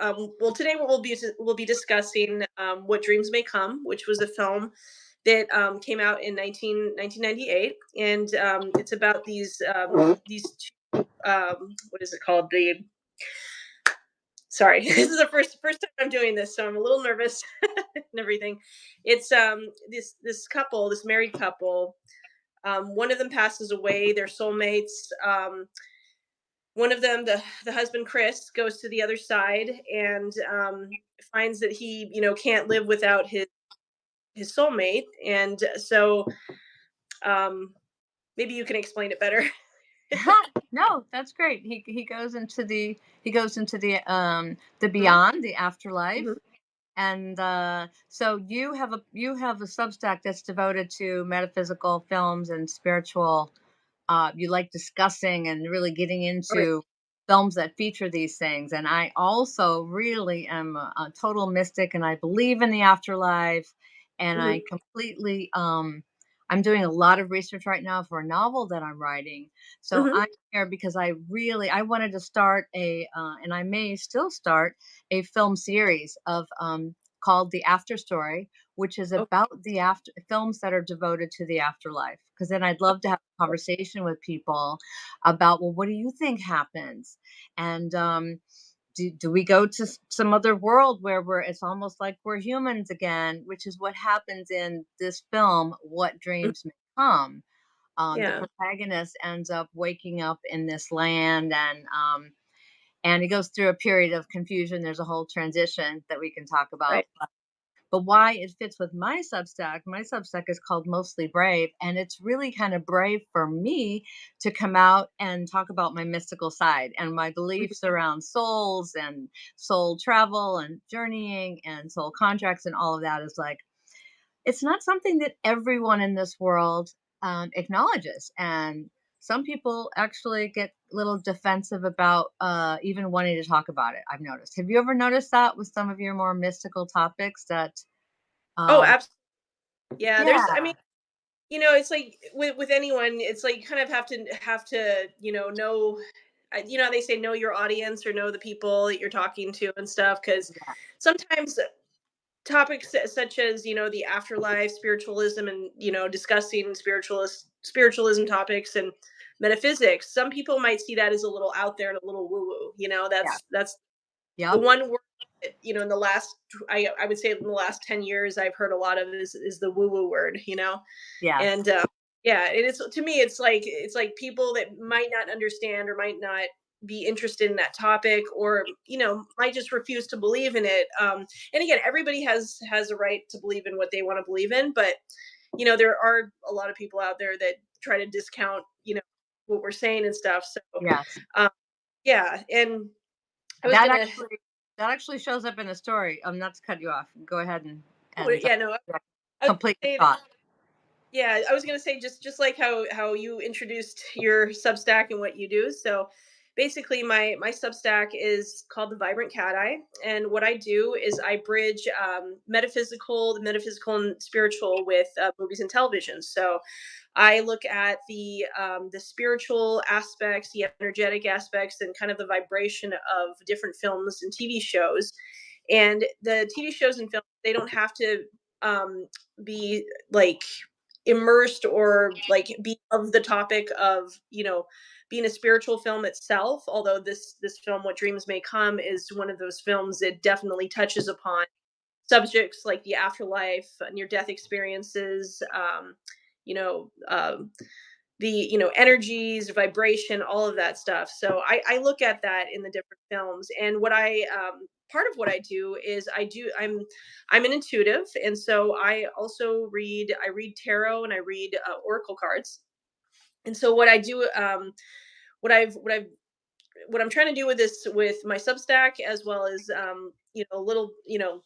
well, today we'll be discussing What Dreams May Come, which was a film that came out in 1998, and it's about these two, what is it called? Sorry, this is the first time I'm doing this, so I'm a little nervous and everything. It's this couple, this married couple. One of them passes away. They're soulmates. One of them, the husband Chris, goes to the other side and finds that he, can't live without his soulmate, and so um, maybe you can explain it better. No, that's great. He goes into the Mhm, beyond, the afterlife. mhm. And so you have a Substack that's devoted to metaphysical films and spiritual. You like discussing and really getting All right. into films that feature these things. And I also really am a total mystic, and I believe in the afterlife. And Mhm, I completely I'm doing a lot of research right now for a novel that I'm writing. So mhm. I'm here because I wanted to start and I may still start a film series of called The After Story, which is Oh, about the after films that are devoted to the afterlife. Because then I'd love to have a conversation with people about, well, what do you think happens? And do we go to some other world where it's almost like we're humans again, which is what happens in this film, What mhm. Dreams May Come. The Yeah. protagonist ends up waking up in this land, and he goes through a period of confusion. There's a whole transition that we can talk about. Right. But why it fits with my Substack is called Mostly Brave. And it's really kind of brave for me to come out and talk about my mystical side and my Mhm. beliefs around souls and soul travel and journeying and soul contracts and all of that is like, it's not something that everyone in this world acknowledges. And some people actually get a little defensive about even wanting to talk about it. I've noticed. Have you ever noticed that with some of your more mystical topics that Oh, um, absolutely. Yeah. I mean, yeah, it's like with anyone, it's like you kind of have to know. They say know your audience or know the people that you're talking to and stuff, because yeah, sometimes topics such as the afterlife, spiritualism, and discussing spiritualism topics and metaphysics, some people might see that as a little out there and a little woo woo. yeah, That's the yep, one word that, in the last, I would say in the last 10 years I've heard a lot of is the woo woo word. yes, And yeah, it is, to me it's like people that might not understand or might not be interested in that topic, or might just refuse to believe in it. And again, everybody has a right to believe in what they want to believe in, but there are a lot of people out there that try to discount what we're saying and stuff. So yes. um yeah, and I was That gonna actually that actually shows up in the story. Not to cut you off. Go ahead oh, and yeah, no, yeah, I was complete your gonna say thought. Yeah, I was gonna say just like how you introduced your Substack and what you do. So basically, my Substack is called the Vibrant Cat Eye, and what I do is I bridge the metaphysical and spiritual with movies and television. So I look at the spiritual aspects, the energetic aspects, and kind of the vibration of different films and TV shows. And the TV shows and films, they don't have to be like immersed or like be of the topic of being a spiritual film itself, although this film What Dreams May Come is one of those films that definitely touches upon subjects like the afterlife, near death experiences, you know um, the energies, vibration, all of that stuff. So I look at that in the different films, and what I part of what I do is I'm an intuitive, and so I read tarot, and I read oracle cards. And so what I do, what I'm trying to do with my Substack, as well as a little,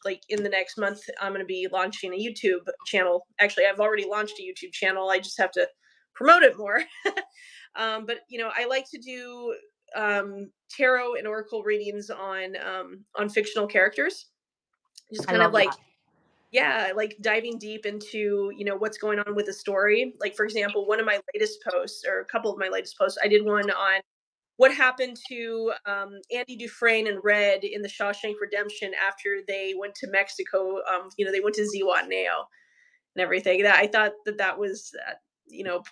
like in the next month I'm going to be launching a YouTube channel. Actually, I've already launched a YouTube channel. I just have to promote it more. But I like to do tarot and oracle readings on fictional characters. Just I kind of love like, that. yeah, like diving deep into what's going on with the story. Like, for example, one of my latest posts, or a couple of my latest posts, I did one on what happened to Andy Dufresne and Red in the Shawshank Redemption after they went to Mexico. They went to Zihuatanejo and everything. That I thought that was, you know,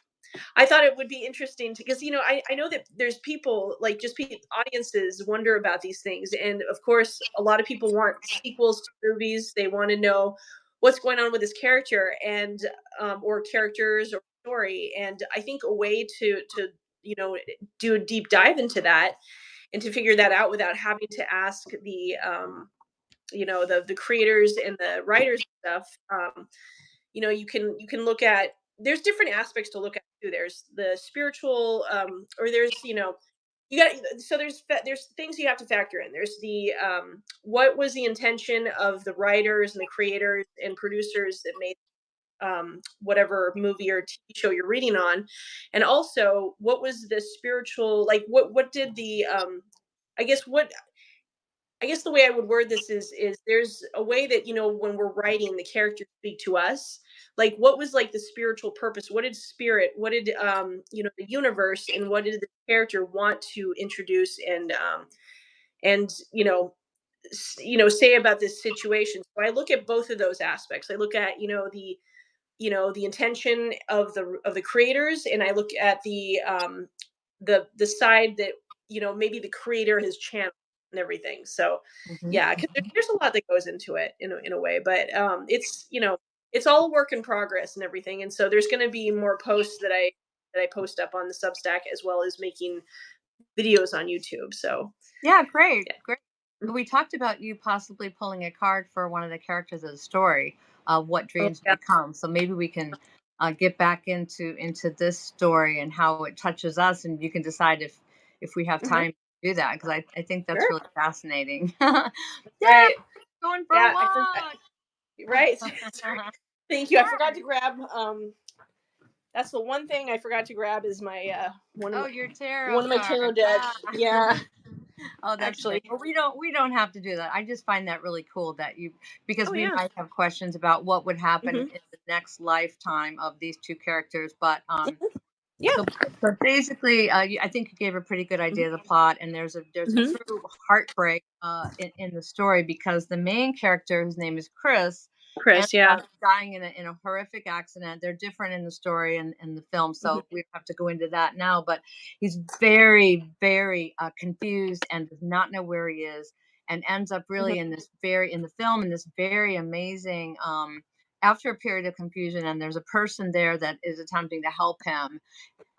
I thought it would be interesting to, because I know that there's people like just audiences wonder about these things, and of course a lot of people want sequels to movies. They want to know what's going on with this character and or characters or story. And I think a way to you know do a deep dive into that and to figure that out without having to ask the the creators and the writers and stuff. You can look at, there's different aspects to look at too. There's the spiritual, or there's you got, so there's things you have to factor in. There's the what was the intention of the writers and the creators and producers that made whatever movie or TV show you're reading on, and also what was the spiritual, like what did the I guess what I guess the way I would word this is there's a way that when we're writing, the characters speak to us. Like what was like the spiritual purpose? What did spirit? What did the universe, and what did the character want to introduce and say about this situation? So I look at both of those aspects. I look at the intention of the creators, and I look at the side that maybe the creator has channeled and everything. So Mhm. yeah, because there's a lot that goes into it in a way, but it's all a work in progress and everything. And so there's going to be more posts that I post up on the Substack, as well as making videos on YouTube. So Yeah, great, yeah. great. We talked about you possibly pulling a card for one of the characters of the story, what Oh dreams yeah. become. So maybe we can get back into this story and how it touches us, and you can decide if we have Hmm. time to do that, because I think that's Sure. really fascinating. Yeah, Right. going for a Yeah, I forgot. walk. Right. Sorry. Thank you. I forgot Yeah. to grab that's the one thing I forgot to grab is my Oh, your tarot one of my tarot cards. decks. Ah. Yeah, Oh, that's great. actually. Well, we don't have to do that. I just find that really cool that you, because Oh we yeah. might have questions about what would happen Hmm. in the next lifetime of these two characters. But Yeah. so basically, I think you gave a pretty good idea of the Hmm. plot, and there's a Hmm. true heartbreak in the story, because the main character, whose name is Chris, ends Chris. Yeah. up dying in a horrific accident. They're different in the story and in the film, Hmm. so we don't have to go into that now. But he's very, very confused and does not know where he is, and ends up Hmm. really in the film, in this very amazing. After a period of confusion, and there's a person there that is attempting to help him,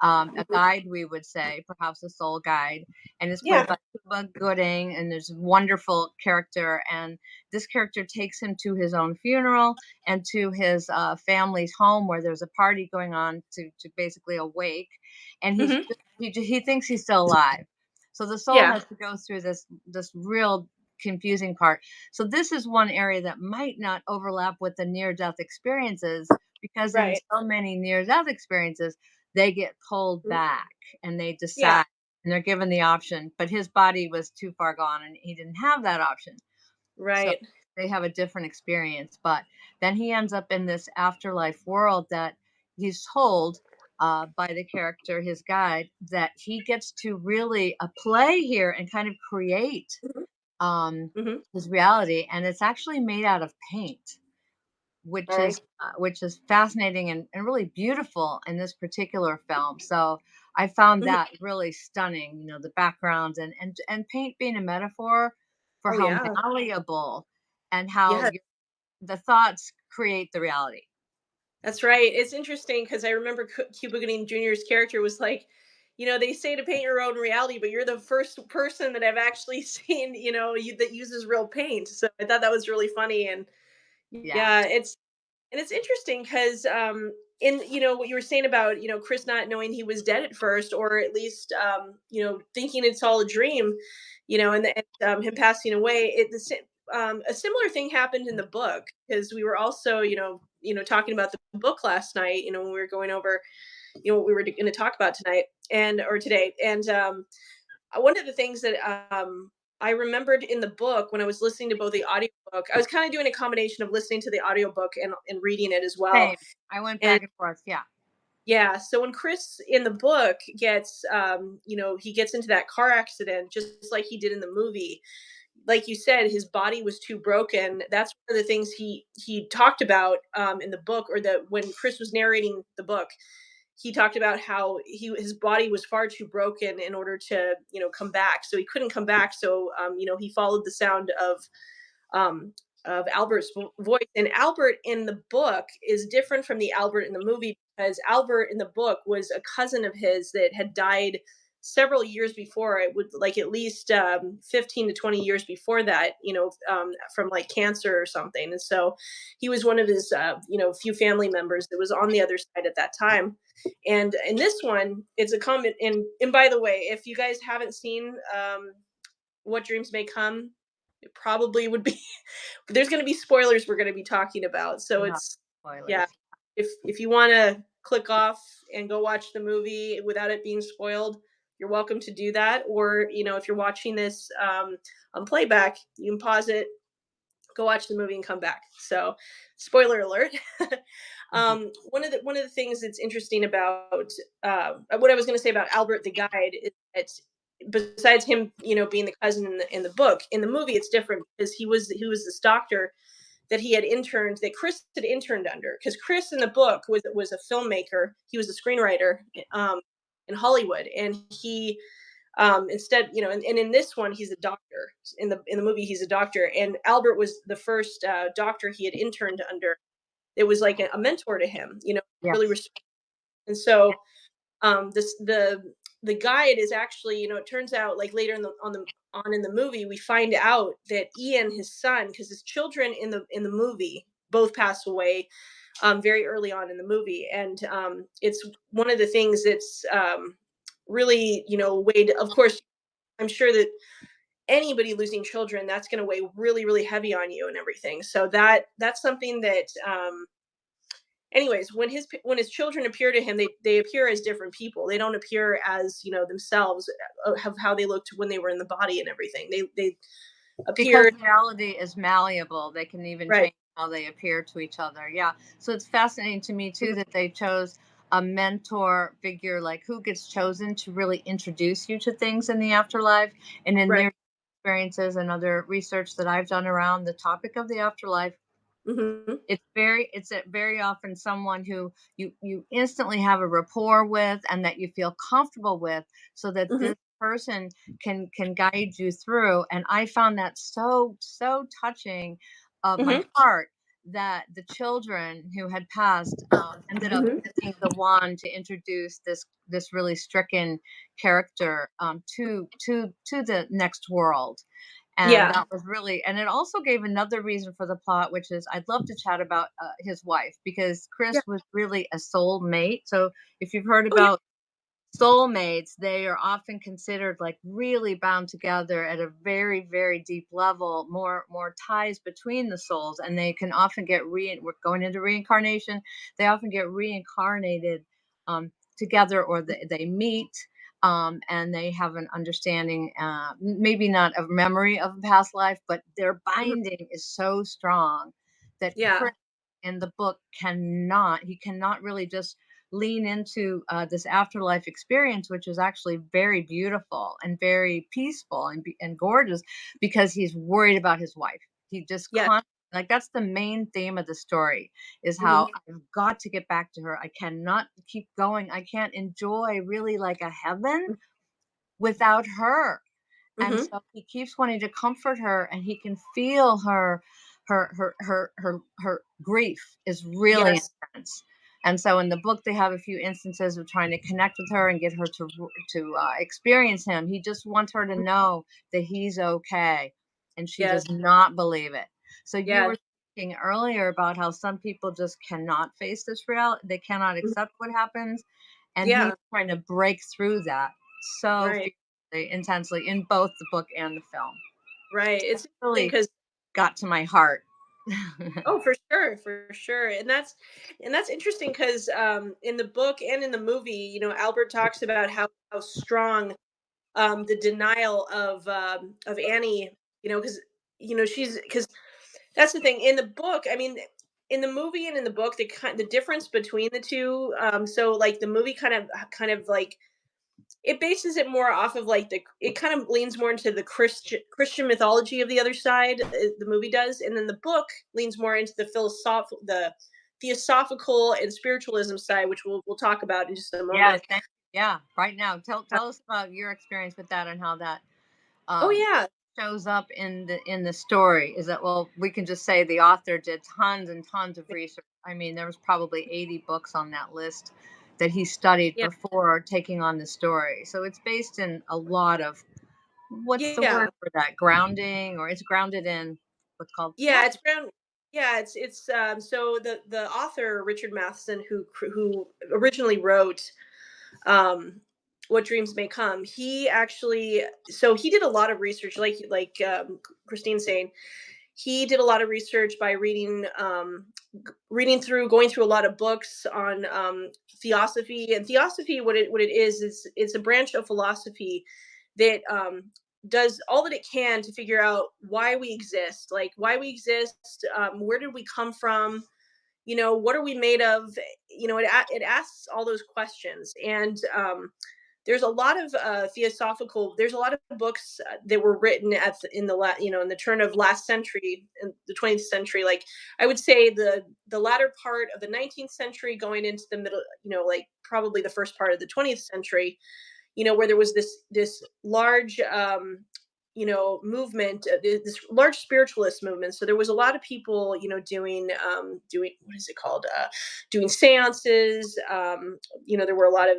a Hmm. guide, we would say, perhaps a soul guide, and it's played Yeah. by Cuba Gooding, and there's a wonderful character. And this character takes him to his own funeral and to his family's home, where there's a party going on to basically a wake, and Hmm. he thinks he's still alive. So the soul Yeah. has to go through this real confusing part. So this is one area that might not overlap with the near death experiences, because in Right. so many near death experiences they get pulled Mhm. back and they Yeah. decide, and they're given the option, but his body was too far gone and he didn't have that option. So Right. they have a different experience. But then he ends up in this afterlife world that he's told by the character, his guide, that he gets to really play here and kind of create Hmm. um, Hmm. his reality. And it's actually made out of paint, Right. which is fascinating and really beautiful in this particular film. So I found Hmm. that really stunning. The backgrounds and paint being a metaphor for Oh how yeah. malleable and how Yeah. the thoughts create the reality. That's right. It's interesting because I remember Cuba Gooding Jr.'s character was like, they say to paint your own reality, but you're the first person that I've actually seen, that uses real paint. So I thought that was really funny. And Yeah. yeah, it's interesting because in what you were saying about Chris not knowing he was dead at first, or at least thinking it's all a dream, and him passing away. A similar thing happened in the book, because we were also talking about the book last night, when we were going over what we were going to talk about tonight and or today. And one of the things that I remembered in the book, when I was listening to both the audiobook, I was kind of doing a combination of listening to the audiobook and reading it as well. Same. I went And back and forth. Yeah. Yeah, so when Chris in the book gets, he gets into that car accident just like he did in the movie. Like you said, his body was too broken. That's one of the things he talked about in the book, or that when Chris was narrating the book, he talked about how his body was far too broken in order to come back. So he couldn't come back. So he followed the sound um, of Albert's voice. And Albert in the book is different from the Albert in the movie, because Albert in the book was a cousin of his that had died several years before. It would like at least 15 to 20 years before that, from like cancer or something. And so he was one of his, few family members that was on the other side at that time. And in this one, it's a comment. And by the way, if you guys haven't seen What Dreams May Come, it probably would be there's going to be spoilers we're going to be talking about. So Yeah, it's, yeah, spoilers. if you want to click off and go watch the movie without it being spoiled, you're welcome to do that. Or if you're watching this on playback, you can pause it, go watch the movie, and come back. So, spoiler alert. Mhm. One of the things that's interesting about what I was going to say about Albert the guide is that besides him, being the cousin in the book, in the movie it's different, because he was this doctor that he had interned, that Chris had interned under. Because Chris in the book was a filmmaker, he was a screenwriter um, in Hollywood, and he instead, and in this one he's a doctor. In the movie he's a doctor, and Albert was the first doctor he had interned under. It was like a mentor to him, really Yes. respect. And so this the guide is actually, it turns out, like later in the movie, we find out that Ian, his son, because his children in the movie both pass away very early on in the movie. And it's one of the things that's really, weighed. Of course, I'm sure that anybody losing children, that's going to weigh really, really heavy on you and everything. So that's something that anyways, when his children appear to him, they appear as different people. They don't appear as themselves, of how they looked when they were in the body and everything. They Because appear. reality is malleable, they can even Right. change how they appear to each other. Yeah. So it's fascinating to me too Mhm. that they chose a mentor figure, like who gets chosen to really introduce you to things in the afterlife. And in Right. their experiences and other research that I've done around the topic of the afterlife, Hmm. it's very often someone who you instantly have a rapport with and that you feel comfortable with, so that Hmm. this person can guide you through. And I found that so touching of my Hmm. heart, that the children who had passed ended up Hmm. being the one to introduce this really stricken character to the next world. And Yeah. that was really, and it also gave another reason for the plot, which is I'd love to chat about his wife, because Yeah. Chris was really a soul mate. So if you've heard Oh yeah. about soulmates, they are often considered like really bound together at a very deep level, more ties between the souls, and they can often get we're going into reincarnation. They often get reincarnated together, or they meet, and they have an understanding, maybe not of memory of a past life, but their Mhm. binding is so strong that Yeah. Chris in the book cannot really just lean into this afterlife experience, which is actually very beautiful and very peaceful and gorgeous, because he's worried about his wife. He just Yeah. like that's the main theme of the story, is how Hmm. I've got to get back to her. I cannot keep going. I can't enjoy really like a heaven without her. And Hmm. so he keeps wanting to comfort her, and he can feel her grief is really Yes. intense. And so in the book they have a few instances of trying to connect with her and get her to experience him. He just wants her to know that he's okay, and she Yes. does not believe it. So you Yeah. were speaking earlier about how some people just cannot face this reality, they cannot Mhm. accept what happens, and he's Yeah. trying to break through that so Right. intensely in both the book and the film. Right. It It's interesting really because, got to my heart. oh, for sure, for sure. And that's interesting because in the book and in the movie, Albert talks about how strong the denial of Annie, because she's because that's the thing in the book. I mean, in the movie and in the book, the difference between the two. So like the movie kind of like it bases it more off of like it kind of leans more into the Christian mythology of the other side. The movie does, and then the book leans more into the theosophical and spiritualism side, which we'll talk about in just a Yeah, moment. yeah, right now. Tell Uh, tell us about your experience with that and how that oh um, yeah, shows up in the story. Is that, well, we can just say the author did tons and tons of research. I mean, there was probably 80 books on that list that he studied yeah, before taking on the story. So it's based in a lot of, what's the word yeah. for that? Grounding, or it's grounded in what's called, yeah. Yeah, it's around. Yeah, it's so the author Richard Matheson, who originally wrote um What Dreams May Come, he actually, so he did a lot of research, like Christine's saying. He did a lot of research by going through a lot of books on theosophy. And theosophy, what it is it's a branch of philosophy that does all that it can to figure out why we exist, like why we exist, where did we come from, what are we made of. It asks all those questions. And there's a lot of books that were written in in the turn of last century, in the 20th century. Like I would say the latter part of the 19th century going into the middle, like probably the first part of the 20th century, where there was this large movement, this large spiritualist movement. So there was a lot of people, doing, what is it called, doing seances. There were a lot of,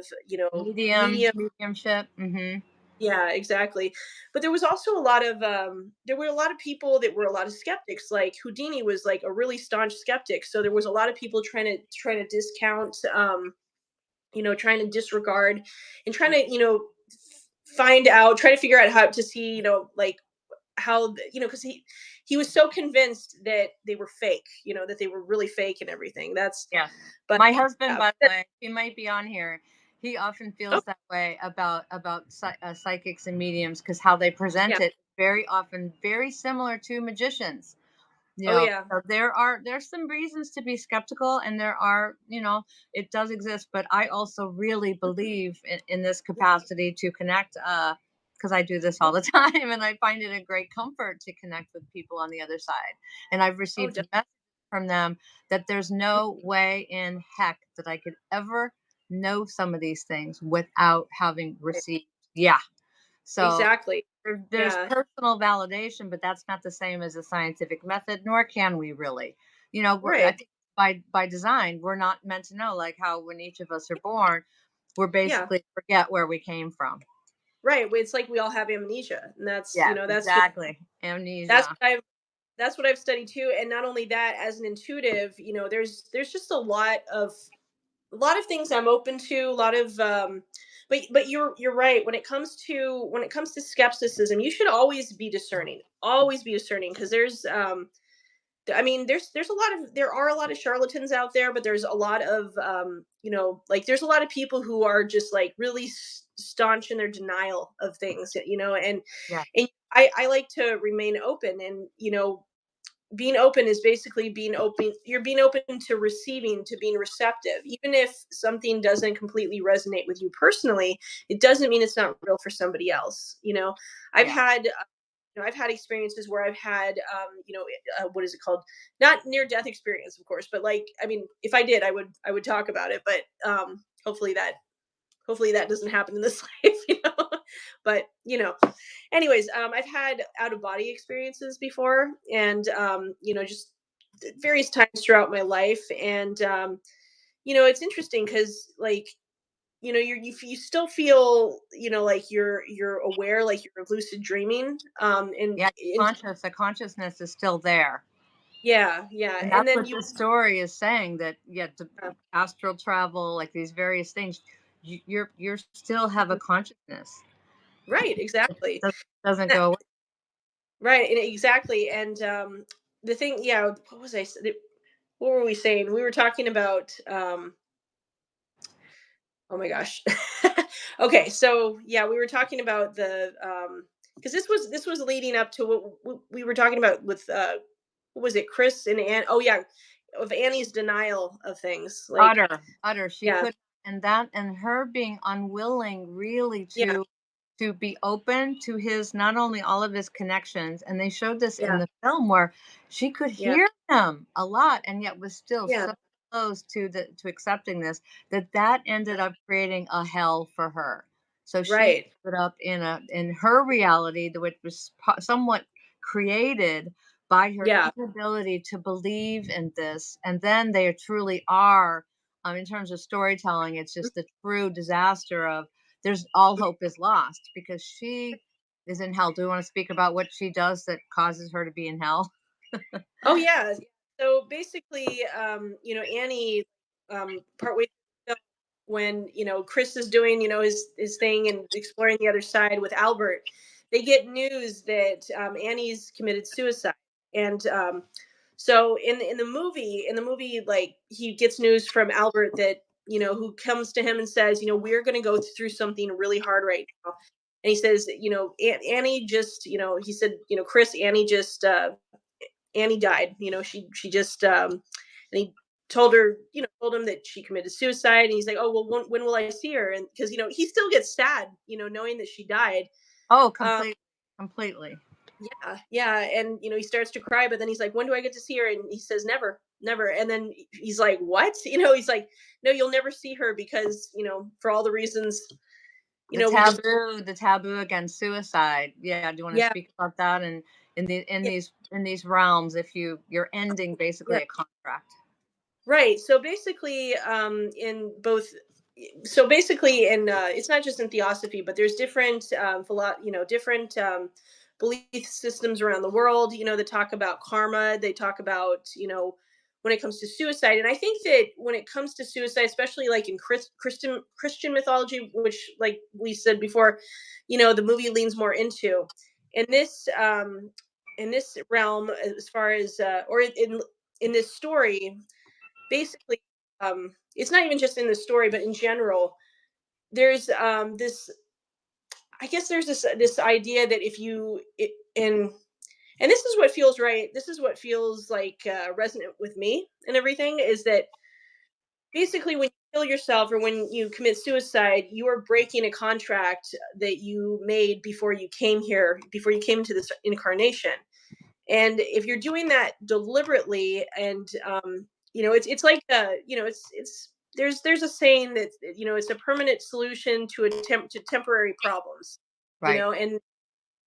medium. Mediumship. Yeah, exactly. But there were a lot of people that were a lot of skeptics. Like Houdini was like a really staunch skeptic. So there was a lot of people trying to discount, trying to disregard, and trying to, try to figure out how to see, like how, because he was so convinced that they were fake, that they were really fake and everything. Yes. But My husband, yeah, by the way, he might be on here. He often oh feels that way about psychics and mediums, because how they present yeah, it very often very similar to magicians. oh yeah, So there's some reasons to be skeptical, and there are, it does exist. But I also really believe in this capacity to connect, because I do this all the time, and I find it a great comfort to connect with people on the other side. And I've oh received definitely. messages from them that there's no way in heck that I could ever know some of these things without having received. Yeah. So Exactly. there's Yeah, personal validation, but that's not the same as a scientific method, nor can we really. I right. think by design, we're not meant to know, like how when each of us are born, we're Yeah, basically forget where we came from. right. It's like we all have amnesia, and that's, Yeah, that's what exactly. that's Amnesia. what I've that's what I've studied too. And not only that, as an intuitive, there's just a lot of things I'm open to, a lot of but you're right. When it comes to skepticism, you should always be discerning. Always be discerning, because I mean, there are a lot of charlatans out there, but there's a lot of like there's a lot of people who are just like really staunch in their denial of things, Yeah. and I like to remain open. And being open is basically being open. You're being open to receiving, to being receptive. Even if something doesn't completely resonate with you personally, it doesn't mean it's not real for somebody else. I've Yeah. had I've had experiences where I've had, what is it called? Not near death experience, of course, but like, I mean, if I did, I would talk about it. But hopefully that doesn't happen in this life, But anyways, I've had out of body experiences before, and just various times throughout my life. And it's interesting because, like, you still feel, like you're aware, like you're lucid dreaming, Yeah. and Conscious. The consciousness is still there. yeah, yeah. And And that's then what this story is saying, that, yeah, the astral travel, like these various things, you're still have a consciousness. right, exactly. Doesn't Uh, go away. right, and exactly. And the thing, yeah, what were we saying? We were talking about, oh my gosh. Okay, so yeah, we were talking about the because this was leading up to what we were talking about with what was it, Chris and Ann? Oh yeah, of Annie's denial of things. Like, Utter. She yeah, could, and that, and her being unwilling really yeah, to be open to his, not only all of his connections, and they showed this in yeah, the film where she could yeah, hear him a lot and yet was still yeah. so close to the to accepting this, that ended up creating a hell for her. So she Right. ended up in her reality, which was somewhat created by her Yeah. inability to believe in this. And then they truly are, in terms of storytelling, it's just the true disaster of, there's all hope is lost because she is in hell. Do you want to speak about what she does that causes her to be in hell? Oh yeah. So basically, Annie, partway through the film, when Chris is doing his thing and exploring the other side with Albert, they get news that Annie's committed suicide, and so in the movie, like he gets news from Albert that who comes to him and says, we're going to go through something really hard right now, and he says, Annie just, he said, Chris, Annie died. She just and he told him that she committed suicide, and he's like, oh well, when will I see her? And because he still gets sad, knowing that she died. Oh, Um, completely. yeah, yeah, and he starts to cry, but then he's like, when do I get to see her? And he says, never, never. And then he's like, what? He's like, no, you'll never see her because for all the reasons we just The taboo against suicide. Yeah, do you want to yeah, speak about that? And yeah, in these realms, if you're ending yeah. basically a contract. Right. So basically, in both, so basically, in it's not just in theosophy, but there's different, different belief systems around the world. That talk about karma. They talk about when it comes to suicide, and I think that when it comes to suicide, especially like in Christian mythology, which, like we said before, the movie leans more into. In this realm, as far as or in this story, basically, it's not even just in the story, but in general, there's this, I guess there's this idea that if you and this is what feels right, this is what feels like resonant with me and everything, is that basically when you kill yourself or when you commit suicide, you are breaking a contract that you made before you came here, before you came to this incarnation. And if you're doing that deliberately, and it's like it's there's a saying that it's a permanent solution to temporary problems. Right. And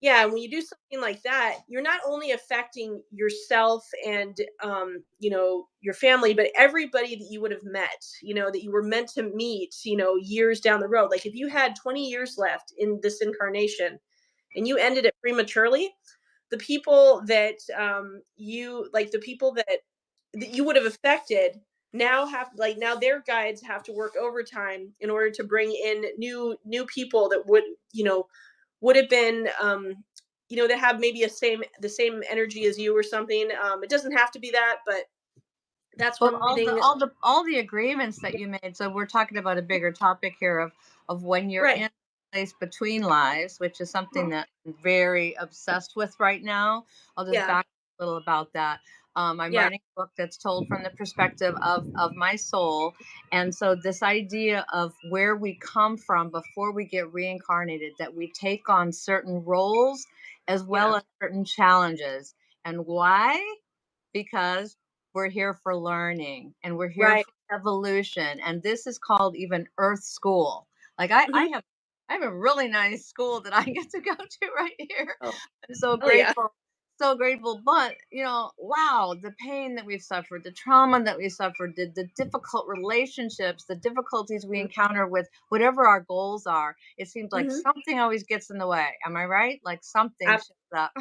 yeah, when you do something like that, you're not only affecting yourself and your family, but everybody that you would have met, that you were meant to meet, years down the road. Like if you had 20 years left in this incarnation and you ended it prematurely, the people that the people that you would have affected now have, like, now their guides have to work overtime in order to bring in new people that would have been that have maybe the same energy as you or something. It doesn't have to be that, but that's Well, one thing. all the agreements that you made. So we're talking about a bigger topic here of when you're Right. in a place between lives, which is something that I'm very obsessed with right now. I'll just Yeah. back a little about that. I'm Yeah. writing a book that's told from the perspective of my soul, and so this idea of where we come from before we get reincarnated, that we take on certain roles as well Yeah. as certain challenges, and why? Because we're here for learning and we're here Right. for evolution. And this is called even Earth School. Like Hmm. I have a really nice school that I get to go to right here. Oh. I'm so Oh yeah. grateful. So grateful. But wow, the pain that we've suffered, the trauma that we suffered, the difficult relationships, the difficulties we encounter with whatever our goals are, it seems like Mm-hmm. something always gets in the way. Am I right? Like something shows up.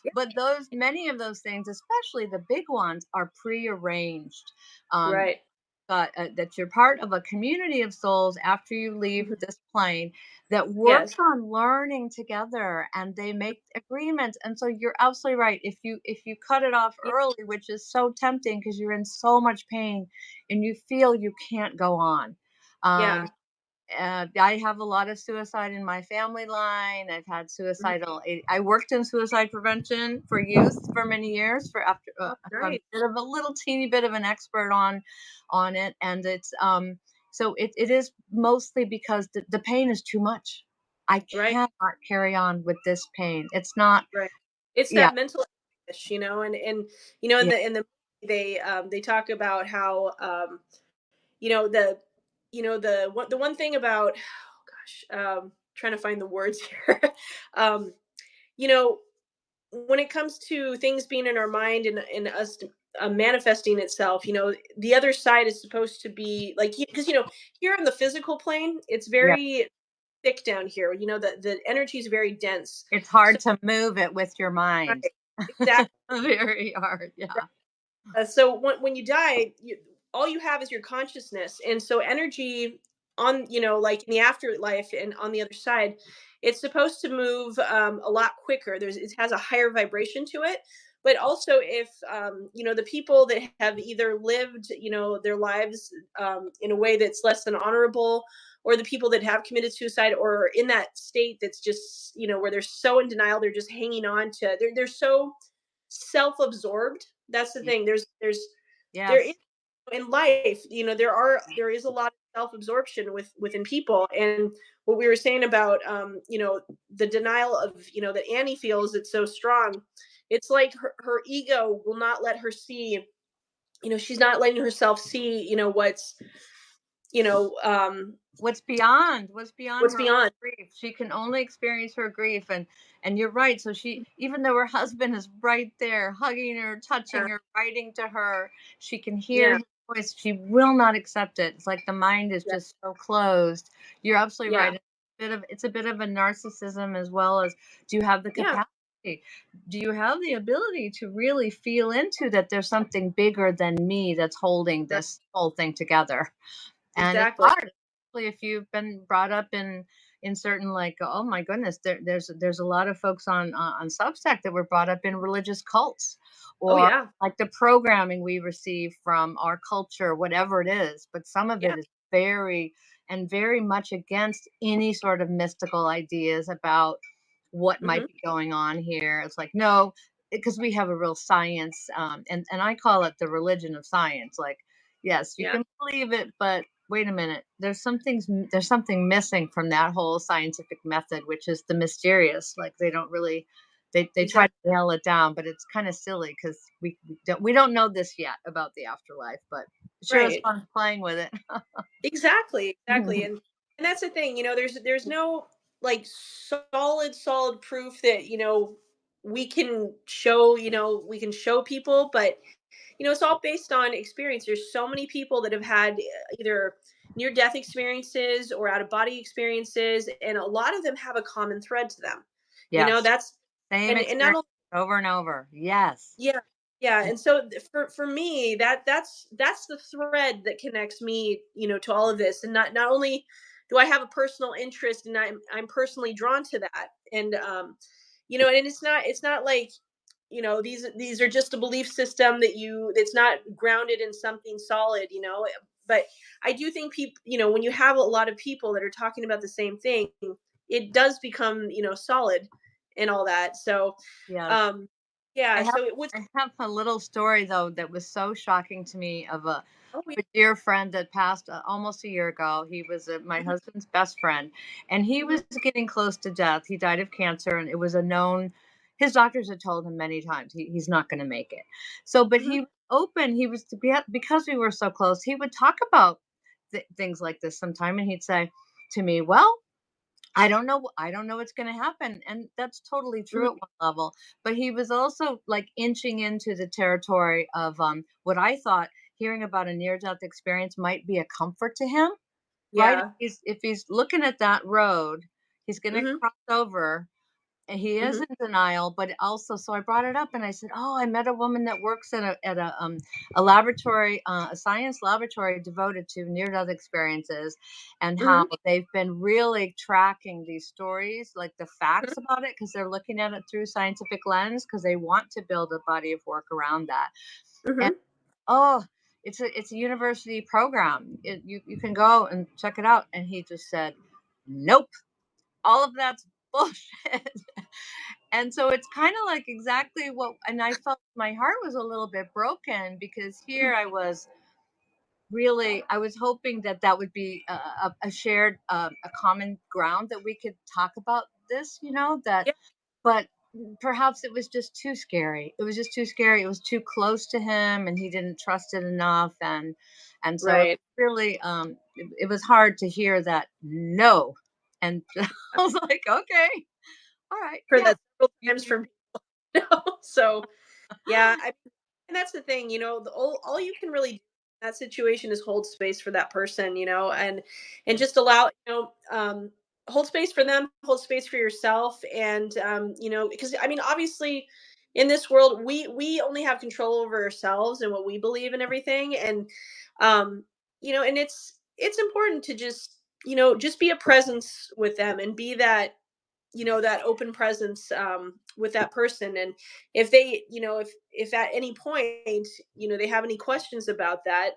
Yeah. But those many of those things, especially the big ones, are prearranged. Um, Right. that you're part of a community of souls after you leave Mhm. this plane that Yes. works on learning together, and they make agreements. And so you're absolutely right. If you cut it off Yeah. early, which is so tempting because you're in so much pain and you feel you can't go on. Um, Yeah. I have a lot of suicide in my family line. I've had Mhm. suicidal. I worked in suicide prevention for youth for many years. For after, Oh, so I'm a nice. bit of a little teeny bit of an expert on it, and it's so it is mostly because the pain is too much. I Right, cannot carry on with this pain. It's not. right. It's Yeah, that mental anguish, and in yeah, they talk about how you know the the one thing about, oh gosh, trying to find the words here. um you know when it comes to things being in our mind and us manifesting itself, the other side is supposed to be like, because here on the physical plane it's yeah. very thick down here. The energy is very dense. It's So hard to move it with your mind. right, exactly. Very hard. Yeah. So when you die, all you have is your consciousness, and so energy on, like in the afterlife and on the other side, it's supposed to move a lot quicker. It has a higher vibration to it. But also, if the people that have either lived, their lives in a way that's less than honorable, or the people that have committed suicide, or in that state that's just, where they're so in denial, they're just hanging on to, they're so self-absorbed. That's the Ye- thing. There is Yes. in life, there is a lot of self-absorption within people. And what we were saying about the denial of, that Annie feels, it's so strong. It's like her ego will not let her see, she's not letting herself see, you know um What's beyond what's her own beyond. grief? She can only experience her grief, and you're right. So she, even though her husband is right there hugging her, Yeah, touching her, writing to her, she can hear yeah, his voice. She will not accept it. It's like the mind is yeah, just so closed. You're absolutely yeah, right. It's a bit of a narcissism, as well as, do you have the yeah, capacity? Do you have the ability to really feel into that there's something bigger than me that's holding right, this whole thing together? And it's exactly. hard, especially if you've been brought up in certain, like, oh my goodness, there's a lot of folks on Substack that were brought up in religious cults, Oh or yeah, like the programming we receive from our culture, whatever it is. But some of yeah. it is very much against any sort of mystical ideas about what Hmm. might be going on here. It's like, no, because we have a real science, and I call it the religion of science. Like, yes, you Yeah, can believe it, but wait a minute, there's something missing from that whole scientific method, which is the mysterious. Like, they don't really, they try to exactly. nail it down, but it's kind of silly because we don't know this yet about the afterlife, but it sure is Right. fun playing with it. Exactly, exactly. And that's the thing, there's no like solid proof that, we can show people. But it's all based on experience. There's so many people that have had either near death experiences or out of body experiences, and a lot of them have a common thread to them. Yes, That's same and not experience only. over and over. Yes. Yeah. Yeah, and so for me, that's the thread that connects me, to all of this. And not only do I have a personal interest, and I'm personally drawn to that. And and it's not like, these are just a belief system that's not grounded in something solid. But I do think people, when you have a lot of people that are talking about the same thing, it does become, solid and all that. So Yes. um yeah, I have so it would. I have a little story, though, that was so shocking to me, of Oh, yeah. a dear friend that passed almost a year ago. He was my Mhm, husband's best friend, and he mhm, was getting close to death. He died of cancer, and it was a known. His doctors had told him many times he's not going to make it. So, but mhm, he was open. He was, because we were so close. He would talk about things like this sometime, and he'd say to me, "Well, I don't know what's gonna happen," and that's totally mhm. true at one level, but he was also, like, inching into the territory of, what I thought hearing about a near-death experience might be a comfort to him, right? Yeah. If he's looking at that road, he's gonna Mhm, cross over, and he is mhm, in denial. But also, so I brought it up and I said, "Oh, I met a woman that works a laboratory, a science laboratory devoted to near-death experiences, and how mhm, they've been really tracking these stories, like the mhm, facts about it, because they're looking at it through scientific lens, because they want to build a body of work around that." And mhm. oh, it's a university program. You can go and check it out." And he just said, "Nope, all of that's bullshit." And so it's kind of like exactly what, and I felt my heart was a little bit broken because here I was really, I was hoping that that would be a shared, a common ground that we could talk about this, that, Yeah, but perhaps it was just too scary. It was just too scary. It was too close to him and he didn't trust it enough. And so it right. really, it was hard to hear that no. And I was like, okay, all right, Heard yeah. that several You, times you, from people. So yeah, and that's the thing, all you can really do in that situation is hold space for that person, and just allow, hold space for them, hold space for yourself, and because I mean, obviously, in this world, we only have control over ourselves and what we believe and everything, and um, and it's important to just just be a presence with them and be that that open presence with that person. And if they if at any point they have any questions about that,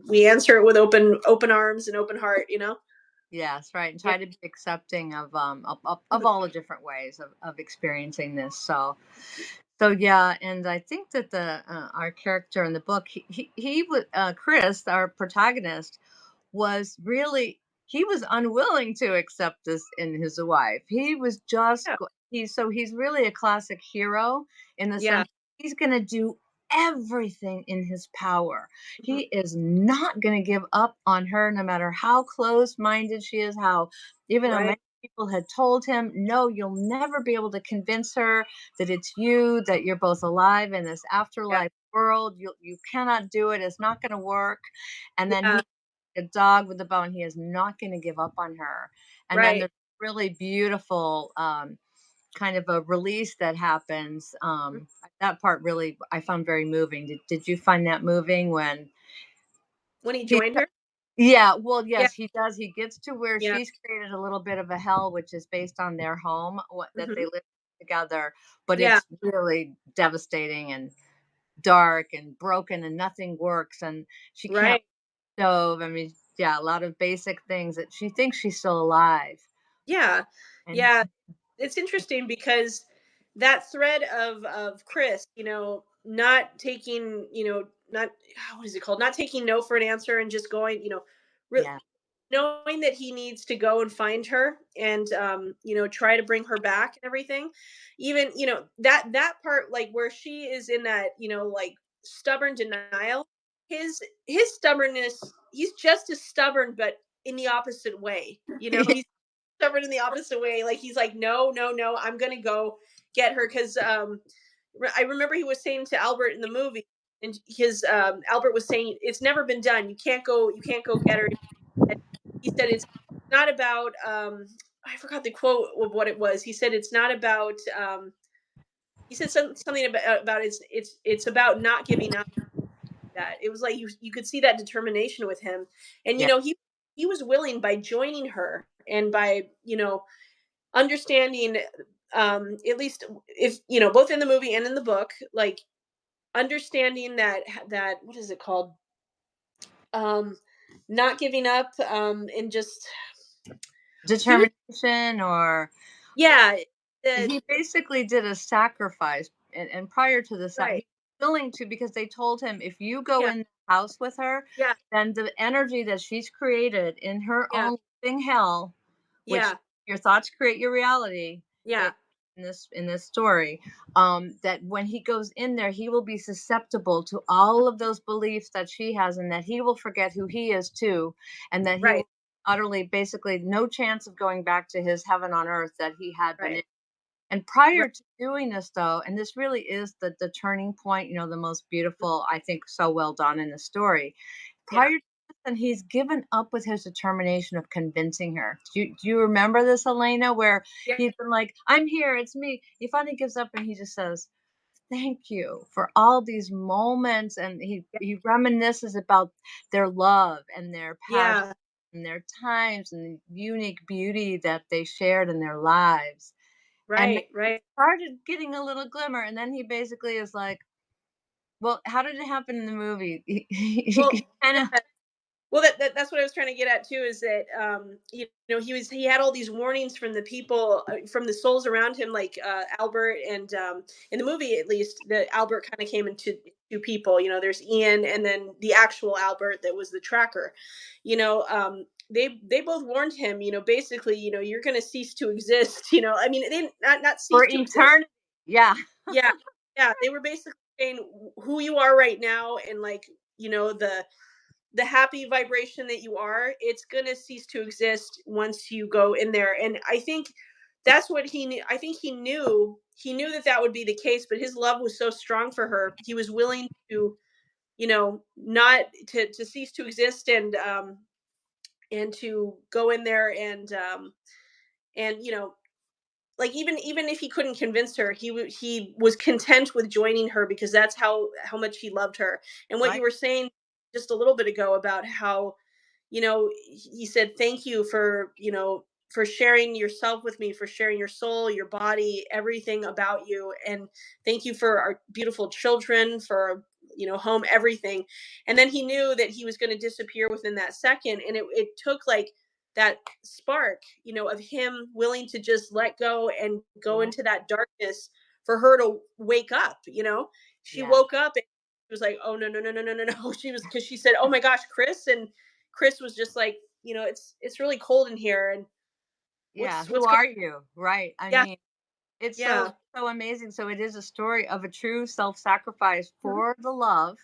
we answer it with open arms and open heart. yes, right. And Yeah. try to be accepting of Mhm. all the different ways of experiencing this. So yeah, and I think that the our character in the book, he would Chris, our protagonist, was really, he was unwilling to accept this in his wife. He was just Yeah. he's really a classic hero in the Yeah. sense he's going to do everything in his power. He Mhm. is not going to give up on her no matter how close-minded she is, how even though Right. many people had told him, "No, you'll never be able to convince her that it's you, that you're both alive in this Yeah. afterlife world. You cannot do it. It's not going to work." And then Yeah. he, a dog with a bone, he is not going to give up on her. And then Right. there's really beautiful kind of a release that happens. Mhm. That part really I found very moving. Did you find that moving when When he he, joined her. yeah, well, Yeah. yes, he does. He gets to where Yeah. she's created a little bit of a hell, which is based on their home, that they Hmm. live together, but Yeah. it's really devastating and dark and broken and nothing works and she can't Right. stove. I mean, yeah, a lot of basic things that she thinks she's still alive. Yeah. And Yeah. It's interesting because that thread of Chris, not taking, not what is it called? Not taking no for an answer and just going, re- yeah, knowing that he needs to go and find her and try to bring her back and everything. Even, that part, like where she is in that, like stubborn denial. His stubbornness, he's just as stubborn but in the opposite way. He's stubborn in the opposite way. Like he's like, no, no, no, I'm gonna go get her because I remember he was saying to Albert in the movie, and his Albert was saying, "It's never been done. You can't go get her." And he said, "It's not about." I forgot the quote of what it was. He said, "It's not about." He said something about it's about not giving up. That it was like you could see that determination with him, and yeah, he was willing by joining her and by understanding at least if both in the movie and in the book, like understanding that what is it called, um not giving up, and just he was determination, or yeah the, he basically did a sacrifice. And prior to this, right, he was willing to, because they told him, if you go yeah, in the house with her, yeah, then the energy that she's created in her yeah, own living hell, which yeah, your thoughts create your reality, yeah, i- in this story, that when he goes in there, he will be susceptible to all of those beliefs that she has, and that he will forget who he is too, and that he right, will utterly, basically, no chance of going back to his heaven on earth that he had been in. right, And right, prior to doing this, though, and this really is the turning point, the most beautiful, I think, so well done in the story. yeah, Prior to this, and he's given up with his determination of convincing her. Do you remember this, Elena, where yeah, he's been like, "I'm here, it's me." He finally gives up and he just says, "Thank you for all these moments." And he reminisces about their love and their passion yeah, and their times and the unique beauty that they shared in their lives. And then right, he right, started getting a little glimmer, and then he basically is like, Well, how did it happen in the movie? Well, He kinda yeah. Well, that's what I was trying to get at too. Is that you know, he had all these warnings from the people, from the souls around him, like Albert, and in the movie at least, the Albert kind of came into two people. You know, there's Ian, and then the actual Albert that was the tracker. You know, they both warned him. You know, basically, you know, you're going to cease to exist. You know, I mean, they didn't, not for cease to exist. eternity. Yeah. Yeah, yeah, they were basically saying who you are right now, and like, you know, the happy vibration that you are, it's going to cease to exist once you go in there. And I think that's what he knew. I think he knew that that would be the case, but his love was so strong for her, he was willing to, you know, not to cease to exist, and to go in there, and you know, like, even if he couldn't convince her, he was content with joining her, because that's how much he loved her. And what you Right. were saying just a little bit ago about how, you know, he said thank you for, you know, for sharing yourself with me, for sharing your soul, your body, everything about you, and thank you for our beautiful children, for, you know, home, everything. And then he knew that he was going to disappear within that second, and it took like that spark, you know, of him willing to just let go and go Mhm. into that darkness for her to wake up, you know. She Yeah. woke up and was like, oh no, no, no, no, no, no, no. She was, because she said, oh my gosh, Chris. And Chris was just like, you know, it's really cold in here, and Yeah. Who what's going. are you? Right. I Yeah, mean, it's so yeah, so amazing. So it is a story of a true self-sacrifice mhm, for the love,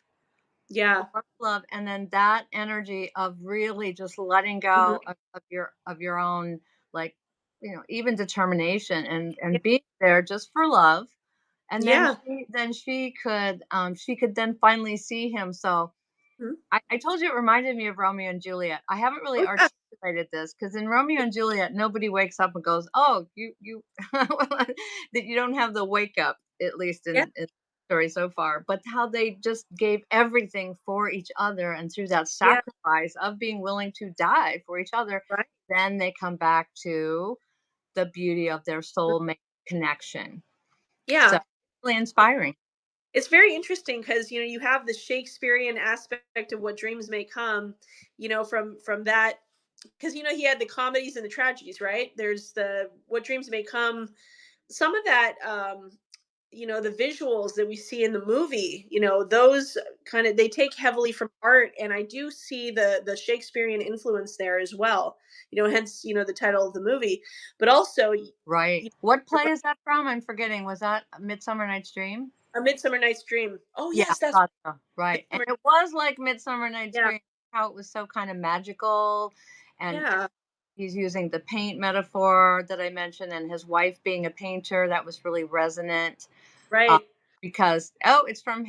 yeah, for love, and then that energy of really just letting mhm, go of your own, like, even determination, yeah, and being there just for love. And then yeah, she could then finally see him. So mhm. I told you it reminded me of Romeo and Juliet. I haven't really Oh yeah, articulated this because in Romeo and Juliet, nobody wakes up and goes, "Oh, you," that you don't have the wake up, at least yeah, in the story so far. But how they just gave everything for each other, and through that yeah, sacrifice of being willing to die for each other, right, then they come back to the beauty of their mhm, soulmate connection. So yeah. really inspiring. It's very interesting because, you know, you have the Shakespearean aspect of what dreams may come, you know, from that, because, you know, he had the comedies and the tragedies, right? There's the what dreams may come. Some of that, you know, the visuals that we see in the movie, you know, those kind of, they take heavily from art, and I do see the Shakespearean influence there as well. You know, hence, you know, the title of the movie, but also, Right. you What know, play is that from? I'm forgetting. Was that A Midsummer Night's Dream? A Midsummer Night's Dream. Oh Yeah, yes, that's thought so. Right. And Midsummer. it was like Midsummer Night's Yeah, Dream, how it was so kind of magical, and yeah, he's using the paint metaphor that I mentioned, and his wife being a painter, that was really resonant. Uh, right. because it's from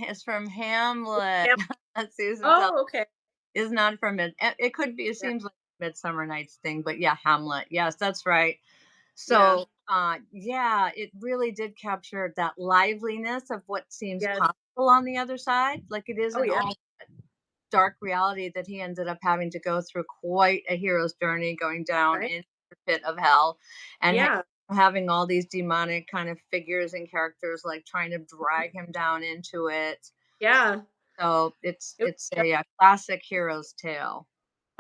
Hamlet. Yeah. Susan Tell Oh, okay. is not from it. It could be. It Yeah, seems like a Midsummer Night's thing, but yeah, Hamlet. Yes, that's right. yeah, So, yeah, it really did capture that liveliness of what seems yes. possible on the other side. Like it Oh, isn't yeah, all dark reality that he ended up having to go through quite a hero's journey going down right. into the pit of hell, and Yeah, having all these demonic kind of figures and characters like trying to drag him down into it. yeah. So it's It it's was. a classic hero's tale.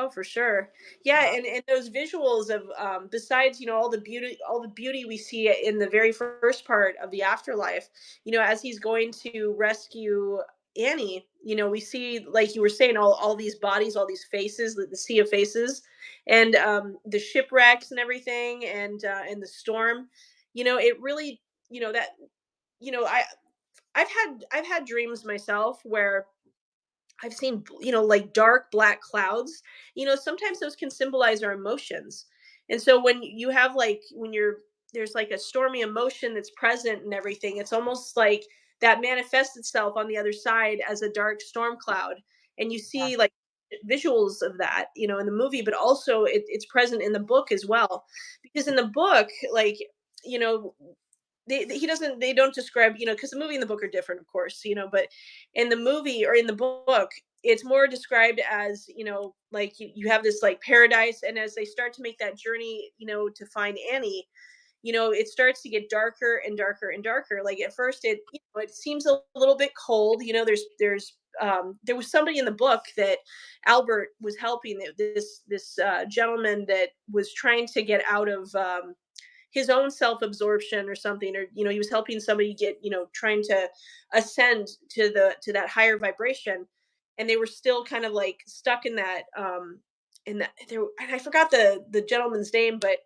Oh, for sure. Yeah, Yeah. and those visuals of, besides, you know, all the beauty we see in the very first part of the afterlife, you know, as he's going to rescue Annie, you know, we see, like you were saying, all these bodies, all these faces, the sea of faces, and the shipwrecks and everything, and the storm. You know, it really, you know, that, you know, I've had dreams myself where I've seen, you know, like dark black clouds. You know, sometimes those can symbolize our emotions. And so when you have, like, when you're, there's like a stormy emotion that's present and everything, it's almost like that manifests itself on the other side as a dark storm cloud. And you Yeah. see like visuals of that, you know, in the movie, but also it's present in the book as well. Because in the book, like, you know, he doesn't, they don't describe, you know, because the movie and the book are different, of course, you know, but in the movie or in the book, it's more described as, you know, like you have this like paradise, and as they start to make that journey, you know, to find Annie, it starts to get darker and darker and darker. Like at first, it seems a little bit cold. There was somebody in the book that Albert was helping. This gentleman that was trying to get out of his own self-absorption or something, or he was helping somebody get, trying to ascend to that higher vibration, and they were still kind of like stuck in that there. And I forgot the gentleman's name, but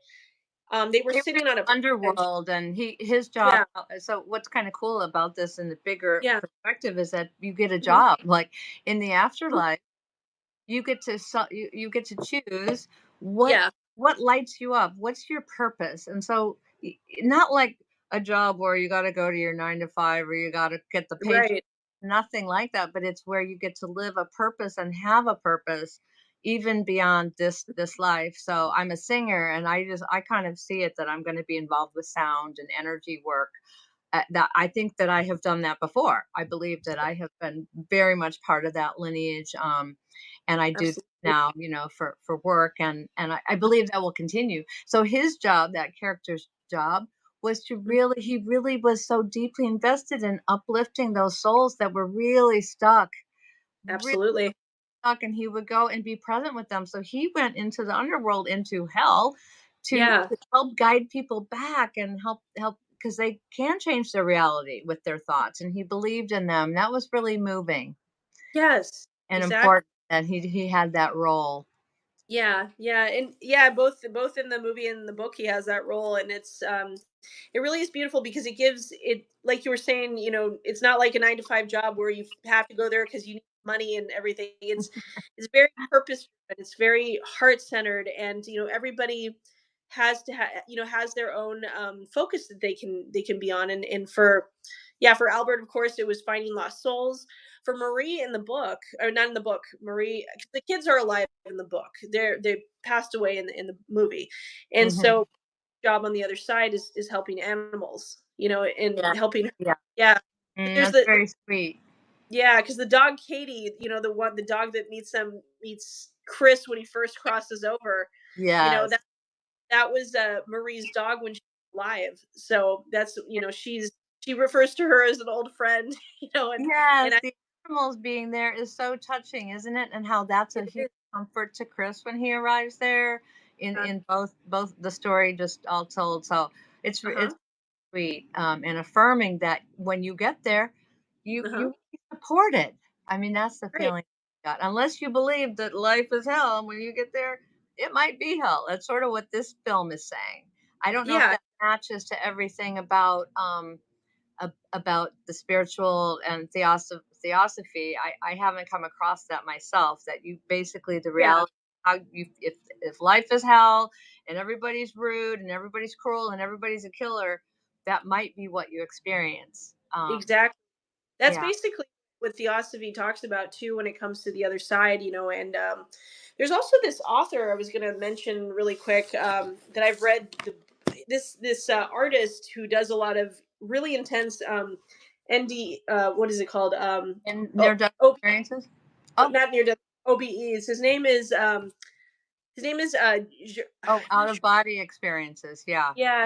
they were They were in sitting on a the bridge. underworld, and his job. Yeah, So what's kind of cool about this in the bigger yeah. perspective is that you get a Mhm. job, like in the afterlife. You get to choose what Yeah, lights you up, what's your purpose. And so not like a job where you got to go to your 9 to 5 or you got to get the paycheck, right. nothing like that, but it's where you get to live a purpose and have a purpose even beyond this life. So I'm a singer, and I kind of see it that I'm going to be involved with sound and energy work. That I think that I have done that before. I believe that I have been very much part of that lineage, and I do Absolutely. now, for work, and I believe that will continue. So his job, that character's job, was to Mhm. really, he really was so deeply invested in uplifting those souls that were really stuck, really Absolutely. stuck, and he would go and be present with them. So he went into the underworld, into hell, Yeah. to help guide people back and help because they can change their reality with their thoughts. And he believed in them. That was really moving Yes. and Exactly. important that he had that role. Yeah, yeah, and yeah, both in the movie and the book, he has that role, and it really is beautiful because it gives it, like you were saying, it's not like a 9 to 5 job where you have to go there because you need money and everything. It's very purpose driven. It's very heart centered, and everybody has their own focus that they can be on, and for yeah, for Albert, of course, it was finding lost souls. For Marie in the book, or not in the book, Marie, the kids are alive in the book. They passed away in the movie, and Hmm. so job on the other side is helping animals, and Yeah, helping her. yeah. Yeah, there's That's very sweet. yeah, because the dog Katie, the dog that meets Chris when he first crosses over, you know Yes. that that was Marie's dog when she was alive. So that's she refers to her as an old friend, and Yes, I the animals being there is so touching, isn't it? And how that's a it huge is. comfort to Chris when he arrives there in both the story just all told. So Uh it's huh. sweet, and affirming that when you get there, Uh huh. you be supported. I mean, that's the Right. feeling I got. Unless you believe that life is hell, and when you get there, it might be hell. That's sort of what this film is saying. I don't know if Yeah. that matches to everything about the spiritual and theosophy. I haven't come across that myself. That you basically the Yeah. reality how you if life is hell and everybody's rude and everybody's cruel and everybody's a killer, that might be what you experience. Exactly. That's Yeah. basically what Theosophy talks about too when it comes to the other side, and there's also this author I was going to mention really quick, that I've read. This artist who does a lot of really intense ND, what is it called? And Oh, near death oh, experiences. Oh, not near death, OBEs. His name is oh, I'm out not of sure. body experiences. Yeah. Yeah,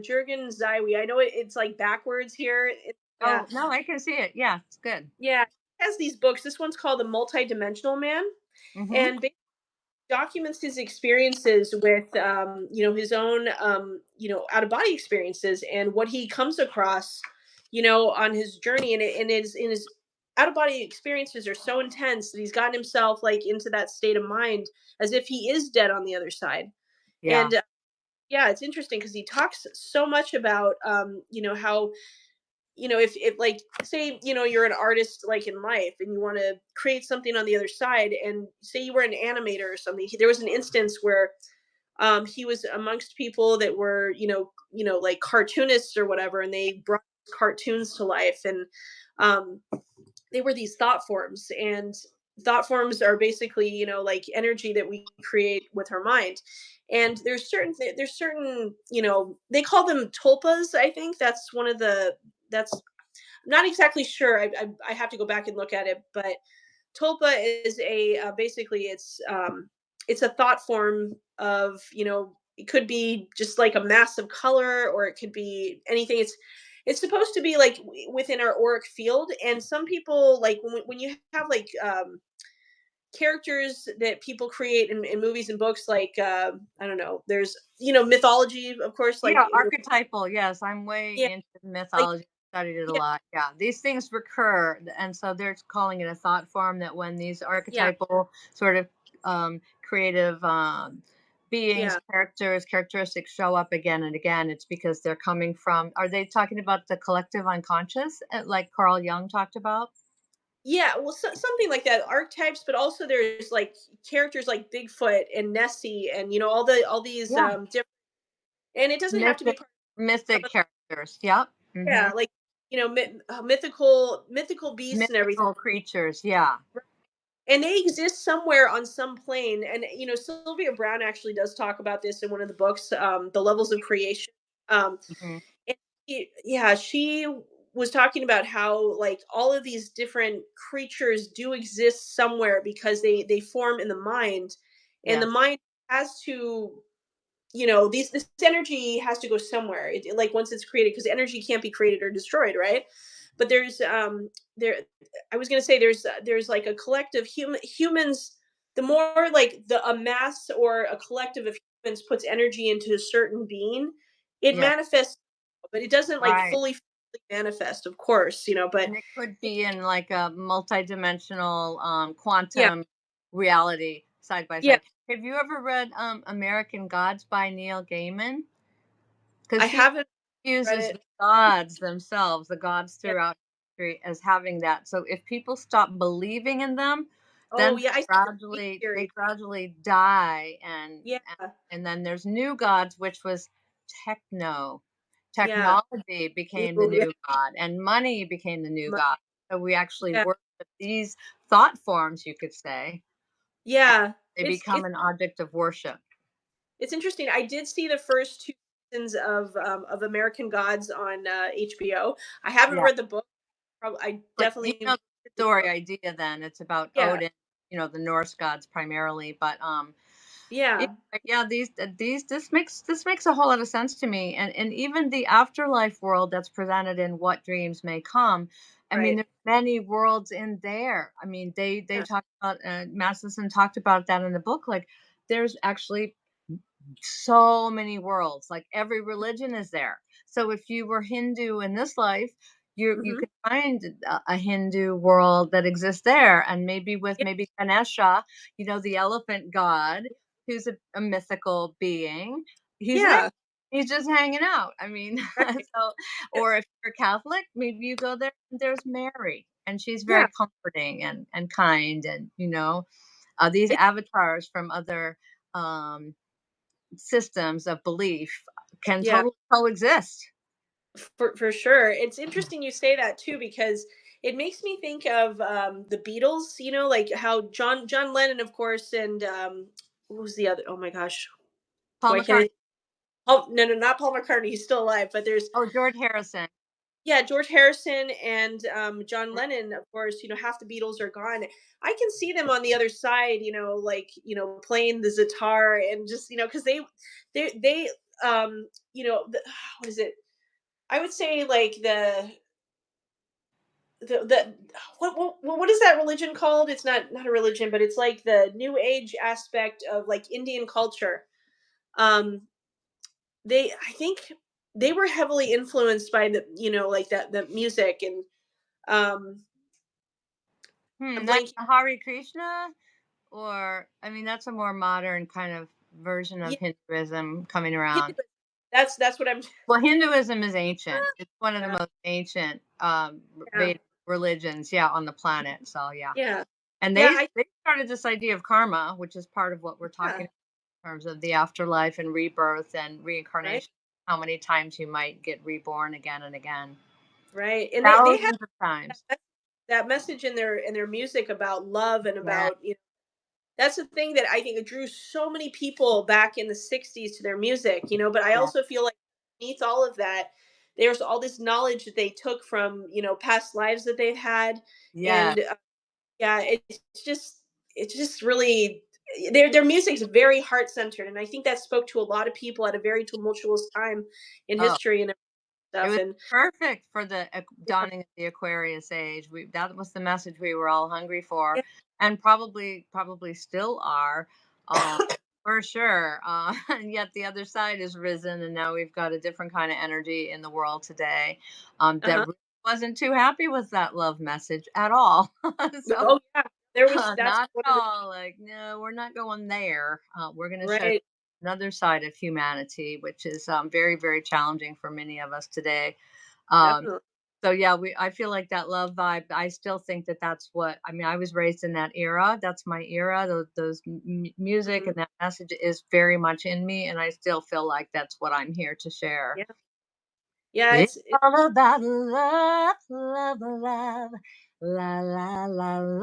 Jurgen Zywi. I know it's like backwards here. Yeah, Oh no, I can see it. Yeah, it's good. yeah. He has these books. This one's called The Multidimensional Man, Mm-hmm. and basically documents his experiences with, his own, out of body experiences and what he comes across, on his journey. And his out of body experiences are so intense that he's gotten himself like into that state of mind as if he is dead on the other side. Yeah. And yeah, it's interesting because he talks so much about, how if like say you're an artist like in life and you want to create something on the other side, and say you were an animator or something. There was an instance where he was amongst people that were like cartoonists or whatever, and they brought cartoons to life, and um they were these thought forms, and thought forms are basically like energy that we create with our mind. And there's certain they call them tulpas. I think that's one of the that's not exactly sure. I have to go back and look at it, but tulpa is a basically it's a thought form of it could be just like a mass of color, or it could be anything. It's supposed to be like within our auric field. And some people, like when you have like characters that people create in movies and books, like I don't know, there's mythology, of course, like Yeah, archetypal. Yes, I'm way yeah, into like mythology. Studied it a yeah, lot. Yeah, these things recur, and so they're calling it a thought form. That when these yeah, archetypal sort of creative beings, yeah. characters, characteristics show up again and again, it's because they're coming from. Are they talking about the collective unconscious, like Carl Jung talked about? Yeah, well, something like that, archetypes, but also there's like characters like Bigfoot and Nessie, and all these Yeah, different. And it doesn't have to be mythic, part mythic of characters. Yep. Hmm. yeah, like mythical beasts and everything. Mythical creatures. Yeah. And they exist somewhere on some plane. And Sylvia Brown actually does talk about this in one of the books, The Levels of Creation. Um, Hmm. and yeah, she was talking about how like all of these different creatures do exist somewhere because they form in the mind, and the Yes. mind has to, this energy has to go somewhere. Like once it's created, because energy can't be created or destroyed, right? But there I was going to say there's like a collective humans. The more like a mass or a collective of humans puts energy into a certain being, it Yes. manifests, but it doesn't like Right. fully manifest, of course, but And it could be in like a multidimensional yeah, quantum reality side by yeah, side. Have you ever read American Gods by Neil Gaiman? I Because he haven't read uses it. the gods themselves, the gods Yeah. throughout history, as having that. So if people stop believing in them, Oh then yeah, I see the Greek they series. gradually die, Yeah, and then there's new gods, which was techno. yeah. Technology became the Ooh, new god, and money became the new my- god. So we actually yeah, worship these thought forms, you could say. yeah. They It's become it's an object of worship. it's interesting. I did see the first two seasons of American Gods on HBO. I haven't Yeah. read the book. Probably, I But you definitely know read the the story book. idea then, it's about Yeah, Odin, the Norse gods primarily, but yeah, yeah, yeah, these this makes a whole lot of sense to me, and even the afterlife world that's presented in What Dreams May Come. I mean, right. there's many worlds in there. I mean, they Yeah, talked about Matheson talked about that in the book. Like, there's actually so many worlds. Like, every religion is there. So if you were Hindu in this life, you hmm could find a Hindu world that exists there, and maybe with yeah, maybe Ganesha, the elephant god, who's a mythical being. He's there. yeah, He's just hanging out. I mean, right. so, Yeah, or if you're Catholic, maybe you go there and there's Mary, and she's yeah. very comforting and kind, and these It, avatars from other um systems of belief can yeah, totally coexist. for sure. It's interesting you say that too, because it makes me think of the Beatles. Like how John Lennon, of course, and what was the other? Oh my gosh, Paul why can't McCartney. I? Oh no, no, not Paul McCartney. He's still alive, but there's Oh, George Harrison. yeah, George Harrison and John Lennon, of course. Half the Beatles are gone. I can see them on the other side, like playing the sitar, and just because they what is it? I would say like the what is that religion called? It's not a religion, but it's like the new age aspect of like Indian culture. Um, I think they were heavily influenced by the like that the music, and um I'm That's blanking. Hare Krishna, or I mean, that's a more modern kind of version of Yeah, Hinduism coming around. Hinduism. That's what I'm. Well, Hinduism is ancient. It's one of the Yeah, most ancient yeah, Vedic religions, yeah, on the planet. So yeah, yeah, and yeah. they started this idea of karma, which is part of what we're Yeah, talking about in terms of the afterlife and rebirth and right, reincarnation. How many times you might get reborn again and again, right. And they have thousands of times. that message in their music about love, and Yeah, about that's the thing that I think it drew so many people back in the 60s to their music. But I yeah, also feel like beneath all of that, there's all this knowledge that they took from past lives that they've had. yeah. And yeah, it's just really. their music's very heart centered, and I think that spoke to a lot of people at a very tumultuous time in Oh, history and it stuff. was And perfect for the yeah, dawning of the Aquarius age. That was the message we were all hungry for, yeah, and probably still are, um, for sure. And yet the other side has risen, and now we've got a different kind of energy in the world today, that uh-huh. really wasn't too happy with that love message at all. So Oh yeah, there was that's not one at of the all. Like, no, we're not going there. We're going to show right, another side of humanity, which is very, very challenging for many of us today. Um, definitely. so yeah, I feel like that love vibe. I still think that that's what I mean. I was raised in that era. That's my era. Those music Mhm. and that message is very much in me, and I still feel like that's what I'm here to share. Yeah, yeah, It's it's all about love, love, love. La la la love.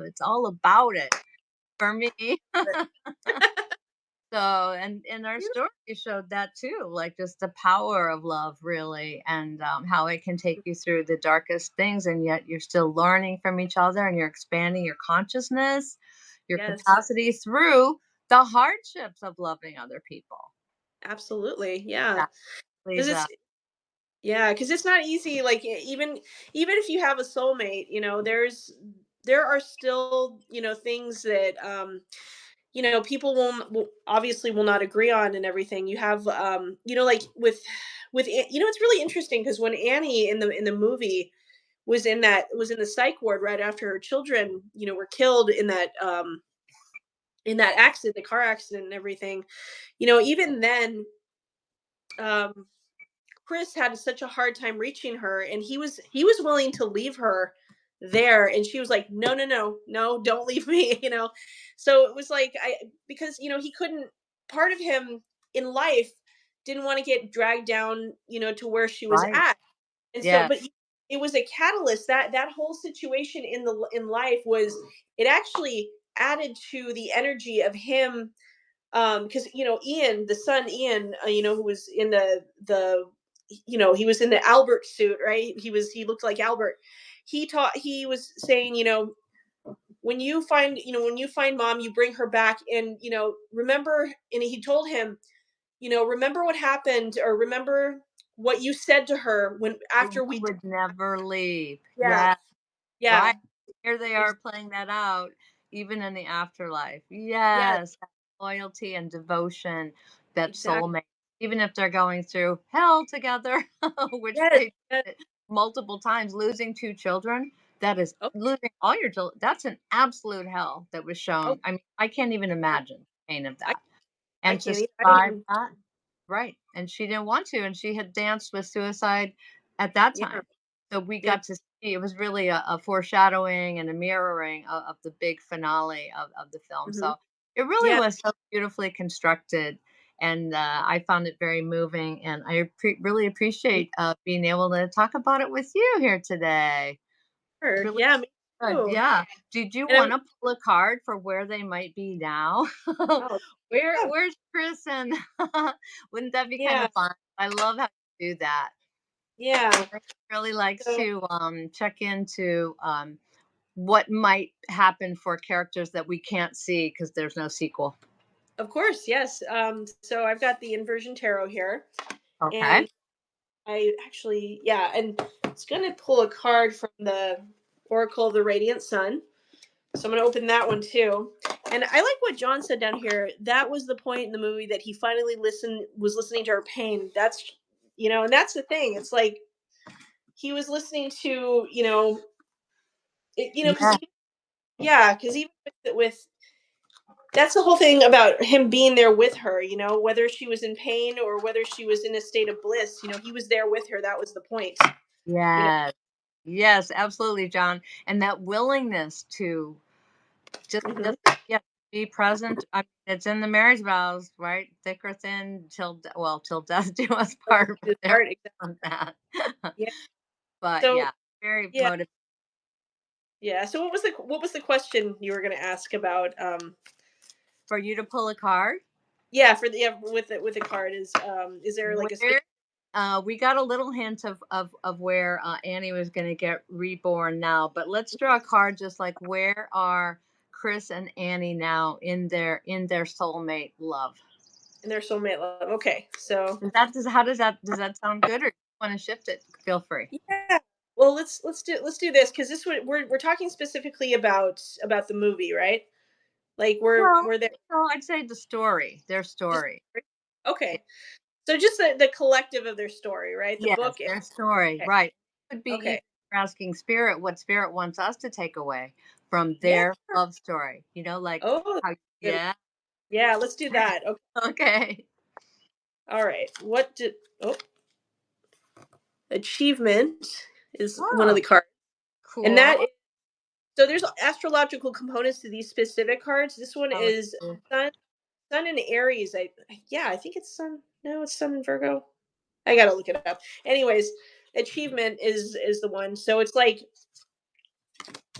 It's all about it for me. So, and our story showed that too, like just the power of love, really, and how it can take you through the darkest things, and yet you're still learning from each other, and you're expanding your consciousness, your yes, capacity through the hardships of loving other people. absolutely, yeah, That because plays it's yeah, because it's not easy. Like even if you have a soulmate, there are still things that people will obviously will not agree on and everything. You have like it's really interesting because when Annie in the movie was in the psych ward right after her children were killed in that accident, the car accident and everything. Even then, um Chris had such a hard time reaching her, and he was willing to leave her there, and she was like, "No, no, no, no, don't leave me," So it was like I because he couldn't. Part of him in life didn't want to get dragged down, to where she was right. at, and so Yeah. but it was a catalyst. That whole situation in life was it actually added to the energy of him, because Ian, the son Ian, who was in he was in the Albert suit, right? He looked like Albert. He was saying, when you find mom, you bring her back, and remember. And he told him, remember what happened, or remember what you said to her when That after you we would never leave. yeah, Yeah. yeah, Right. Here they ex- are playing that out even in the afterlife. yes, Yes, that loyalty and devotion, that exactly, soulmate, even if they're going through hell together, which yes, they yes. did multiple times, losing 2 children, that is Oh, losing all your children. That's an absolute hell that was oh, shown. I mean, I can't even yeah, imagine the pain of I that. I And to can't either. I don't survive even. that, right, and she didn't want to, and she had danced with suicide at that Yeah, time. So we yeah. got to see it was really a foreshadowing and a mirroring of the big finale of the film. Hmm. So it really Yeah. was so beautifully constructed, and I found it very moving, and I really appreciate being able to talk about it with you here today. It's Sure. really Yeah, me good. too. Yeah. Did you And I'm want to pull a card for where they might be now? oh, yeah, Where's Chris and wouldn't that be kind yeah, of fun? I love how you do that. yeah. I really likes So to check into what might happen for characters that we can't see because there's no sequel. of course, yes. So I've got the inversion tarot here, Okay. and I actually, yeah, and it's gonna pull a card from the Oracle of the Radiant Sun. So I'm gonna open that one too. And I like what John said down here. That was the point in the movie that he finally was listening to her pain. That's and that's the thing. It's like he was listening to, because Yeah. yeah, because even with that's the whole thing about him being there with her, whether she was in pain or whether she was in a state of bliss, he was there with her. That was the point, you know. Yes. Yes, absolutely, John. And that willingness to Hmm. just yeah, be present. I mean, it's in the marriage vows, right? Thick or thin, till death do us part. But His there heart, exactly. on that. Yeah. But So yeah, very yeah, motivating. yeah. So what was the question you were going to ask about? For you to pull a card. Yeah, for the with the card is there like a Where space? We got a little hint of where Annie was going to get reborn now, but let's draw a card just like where are Chris and Annie now in their soulmate love. And their soulmate love. Okay, so How does that sound good, or do you want to shift it? Feel free. yeah. Well, let's do this because this we're talking specifically about the movie, right? Like No, we're there. no, I'd say the story, their Just story. Yeah. okay. So just the collective of their story, right? The Yes, book. And, their story, okay. right. Could be even Okay. asking spirit what spirit wants us to take away from Yeah. their love story. Like Oh, how, good. yeah. Yeah. Let's do that. Okay. Okay. All right. What did? Oh, achievement is one of Oh, the cards, and cool. that is, so there's astrological components to these specific cards. This one Oh, is sun, sun in Aries. Yeah, I think it's sun. No, it's sun in Virgo. I gotta look it up. Anyways, achievement is the one. So it's like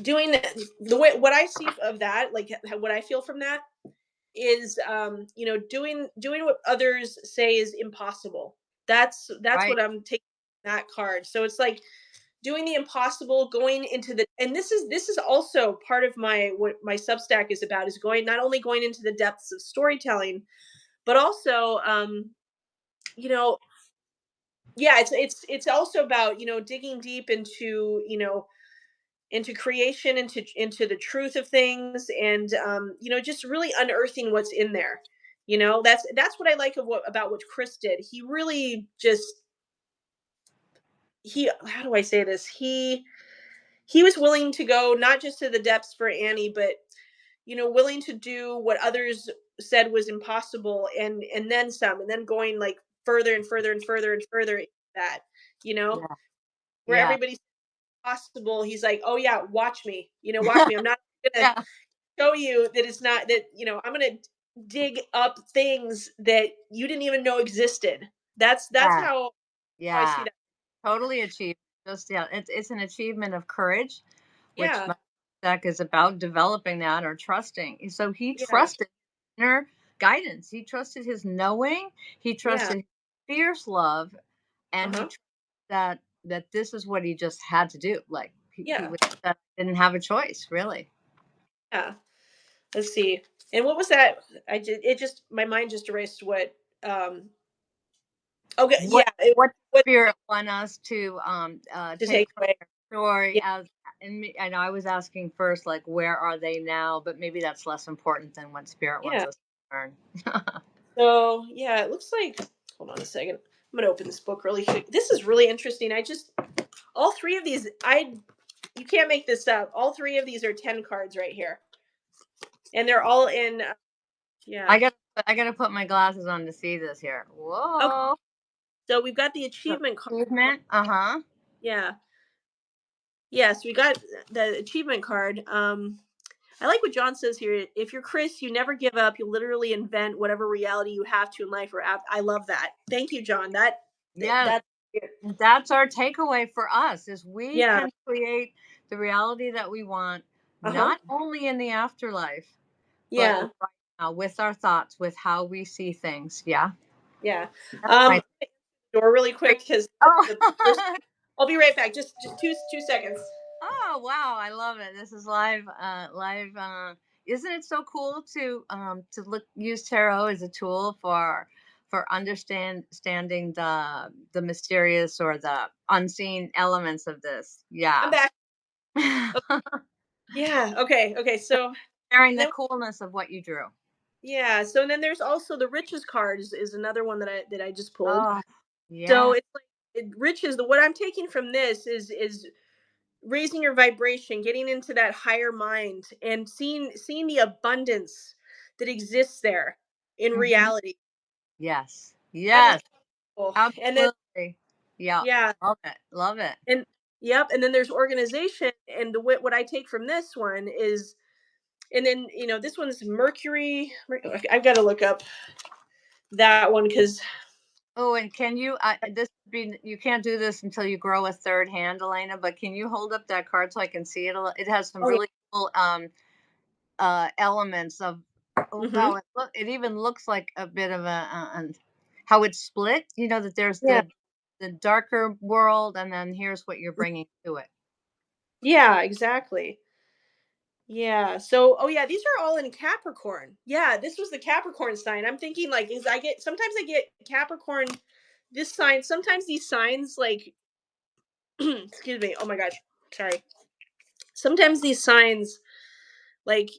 doing the way what I see of that, like what I feel from that is doing what others say is impossible. That's right. what I'm taking that card. So it's like doing the impossible, going into the, and this is also part of my what my Substack is about, is going, not only going into the depths of storytelling, but also you know yeah, it's also about digging deep into into creation, into the truth of things, and just really unearthing what's in there. That's what I like about what Chris did. He really just, he, how do I say this, he was willing to go not just to the depths for Annie, but willing to do what others said was impossible, and then some, and then going like further and further and further and further into that, you know, Yeah. where Yeah. everybody's possible. He's like, oh yeah, watch me, watch me. I'm not gonna Yeah. show you that it's not that, I'm gonna dig up things that you didn't even know existed. That's Yeah. how I see Yeah. that. Totally achieved. Just yeah, it's an achievement of courage, which Yeah, my deck is about developing that or trusting. So he yeah, trusted inner guidance. He trusted his knowing. He yeah, trusted fierce love, and he uh-huh, trusted that this is what he just had to do. Like he yeah, was didn't have a choice, really. yeah. Let's see. And what was that? It just, my mind just erased what. Okay, What yeah, what what spirit want us to to take take from away. their story Yeah, as and I was asking first like where are they now, but maybe that's less important than what spirit wants yeah. us to learn. So yeah, it looks like. Hold on a second. I'm gonna open this book really quick. This is really interesting. I just, all three of these, you can't make this up. All three of these are 10 cards right here, and they're all in. I Yeah. got I got to put my glasses on to see this here. Okay. Whoa. So we've got the So, achievement card. achievement. Uh-huh. Yeah. Yeah. So we got the achievement card. I like what John says here. If you're Chris, you never give up. You literally invent whatever reality you have to in life. I love that. Thank you, John. Yes, That. that's our takeaway for us is we Yeah. can create the reality that we want Uh huh. not only in the afterlife, but Yeah. right now with our thoughts, with how we see things. Yeah. Yeah. That's my Door really quick because the person. Oh. I'll be right back. Just two seconds. Oh wow, I love it. This is live live isn't it so cool to look use tarot as a tool for understanding the mysterious or the unseen elements of this. I'm Yeah. back. Okay. Yeah. Okay. Okay. So Sharing the then, coolness of what you drew. yeah. So then there's also the riches card is another one that I just pulled. Oh, So yeah. it's like riches. What I'm taking from this is raising your vibration, getting into that higher mind, and seeing the abundance that exists there in Hmm. reality. Yes. That is Yes. cool. And then Absolutely. Yeah. yeah, Love it. Love it. and yep, and then there's organization, and what I take from this one is, and then this one's Mercury. I've got to look up that one because Oh, and can you this be you can't do this until you grow a third hand, Elena, but can you hold up that card so I can see it? It has some oh yeah. really cool elements of oh Hmm. wow, it even looks like a bit of how it's split, that there's Yeah. the darker world, and then here's what you're bringing to it. Yeah, exactly. Yeah. So, oh yeah, these are all in Capricorn. Yeah, this was the Capricorn sign. I'm thinking like, is I get sometimes I get Capricorn, this sign. Sometimes these signs like, excuse me. Oh my gosh, sorry. Sometimes these signs like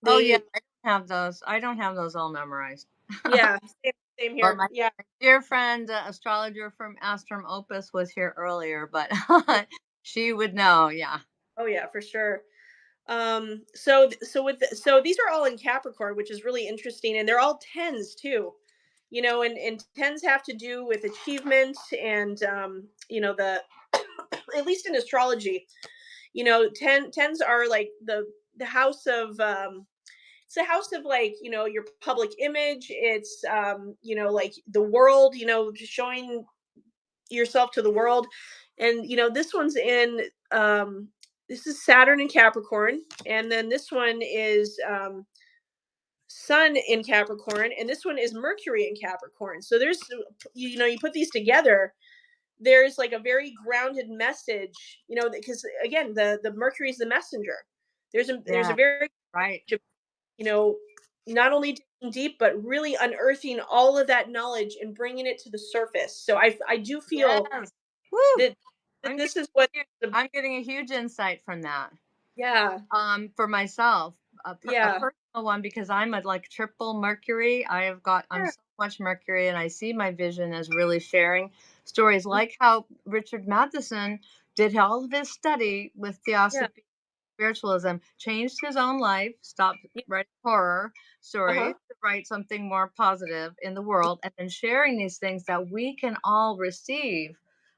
Oh yeah, they I don't have those. I don't have those all memorized. yeah, same But here. my Yeah. dear friend, astrologer from Astrum Opus was here earlier, but she would know. Yeah. Oh yeah, for sure. So these are all in Capricorn, which is really interesting, and they're all tens too. And tens have to do with achievement and the at least in astrology, tens are like the house of it's a house of like your public image. It's like the world, showing yourself to the world. And this one's in this is Saturn in Capricorn, and then this one is Sun in Capricorn, and this one is Mercury in Capricorn. So there's you put these together, there's like a very grounded message, because again, the Mercury is the messenger. There's a Yeah. very, Right. you know not only digging deep but really unearthing all of that knowledge and bringing it to the surface. So I do feel Yes. Woo! that I'm getting this is what the I'm getting a huge insight from that. yeah, For myself, a yeah, personal one because I'm a like triple Mercury. I'm yeah, so much Mercury, and I see my vision as really sharing stories mm, like how Richard Matheson did all of his study with yeah, theosophy spiritualism, changed his own life, stopped yeah, writing horror stories uh-huh, to write something more positive in the world, and then sharing these things that we can all receive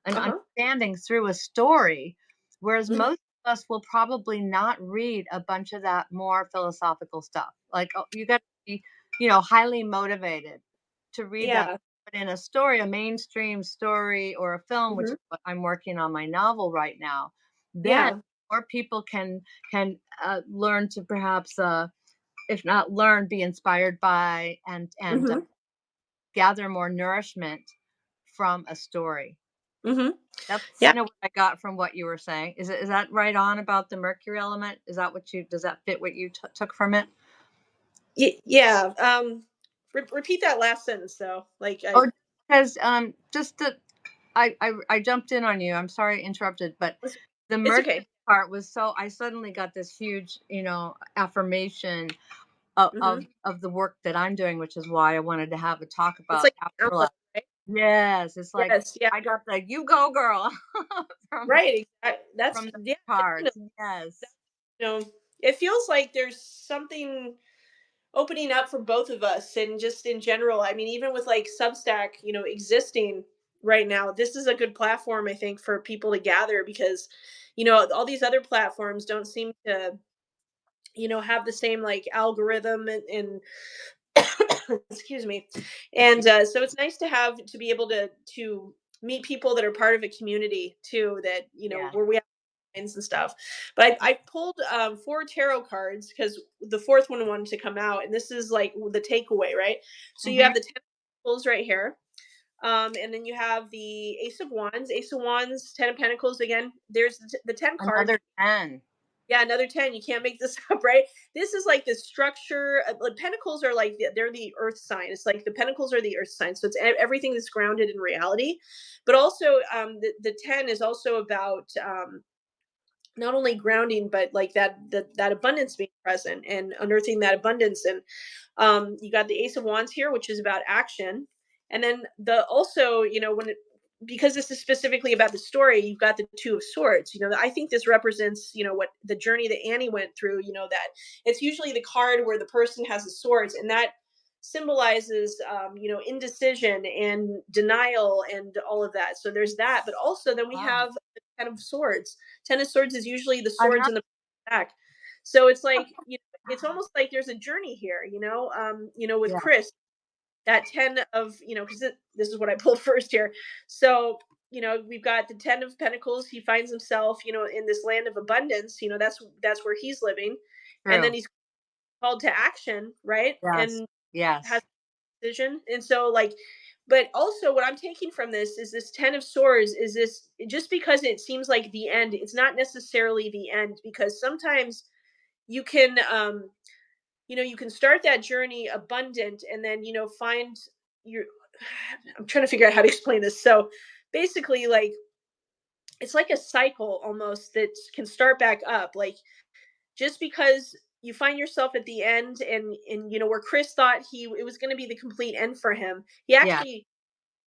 an uh-huh, understanding through a story, whereas mhm, most of us will probably not read a bunch of that more philosophical stuff. Like, oh, you got to be, highly motivated to read that. yeah, But in a story, a mainstream story or a film, which mhm, is what I'm working on my novel right now, then yeah, more people can learn to perhaps, if not learn, be inspired by and mhm, gather more nourishment from a story. mhm, That's yeah, kind of what I got from what you were saying. Is that right on about the mercury element? Is that what you does that fit what you took from it? yeah. Repeat that last sentence though, like I Oh, because just that I jumped in on you. I'm sorry I interrupted, but it's, the it's mercury okay. part was so I suddenly got this huge, affirmation Mhm. of the work that I'm doing, which is why I wanted to have a talk It's about like afterlife. download, right? Yes, it's like Yes, yeah, I got the "You go, girl" from right. That's from the yeah. cards. Yes. You know, it feels like there's something opening up for both of us, and just in general. I mean, even with like Substack, existing right now, this is a good platform, I think, for people to gather, because all these other platforms don't seem to have the same like algorithm and excuse me. And so it's nice to be able to meet people that are part of a community too, that Yeah. where we have minds and stuff. But I pulled four tarot cards because the fourth one wanted to come out, and this is like the takeaway, right? So you Mhm. have the 10 of Pentacles right here. And then you have the Ace of Wands, 10 of Pentacles. Again, there's the 10 cards. Another 10. Yeah, another 10. You can't make this up, right? This is like the structure. Like pentacles are like they're the earth sign. It's like the pentacles are the earth sign. So it's everything that's grounded in reality. But also, the 10 is also about not only grounding, but like that abundance being present and unearthing that abundance. And you got the Ace of Wands here, which is about action. And then the also, because this is specifically about the story, you've got the Two of Swords. I think this represents, what the journey that Annie went through. That it's usually the card where the person has the swords, and that symbolizes, indecision and denial and all of that. So there's that, but also then we Wow. have the Ten of Swords. Ten of Swords is usually the I'm swords not in the back. So it's like, it's almost like there's a journey here, with Yeah. Chris, that 10 of, because this is what I pulled first here. So, we've got the 10 of Pentacles. He finds himself, in this land of abundance. That's where he's living. And then True. he's called to action, right? Yes. And has Yes. a decision. And so, like, but also what I'm taking from this is this 10 of swords is this, just because it seems like the end, it's not necessarily the end, because sometimes you can you can start that journey abundant and then find your I'm trying to figure out how to explain this. So basically, like, it's like a cycle almost that can start back up. Like, just because you find yourself at the end, and where Chris thought it was going to be the complete end for him, he Yeah. actually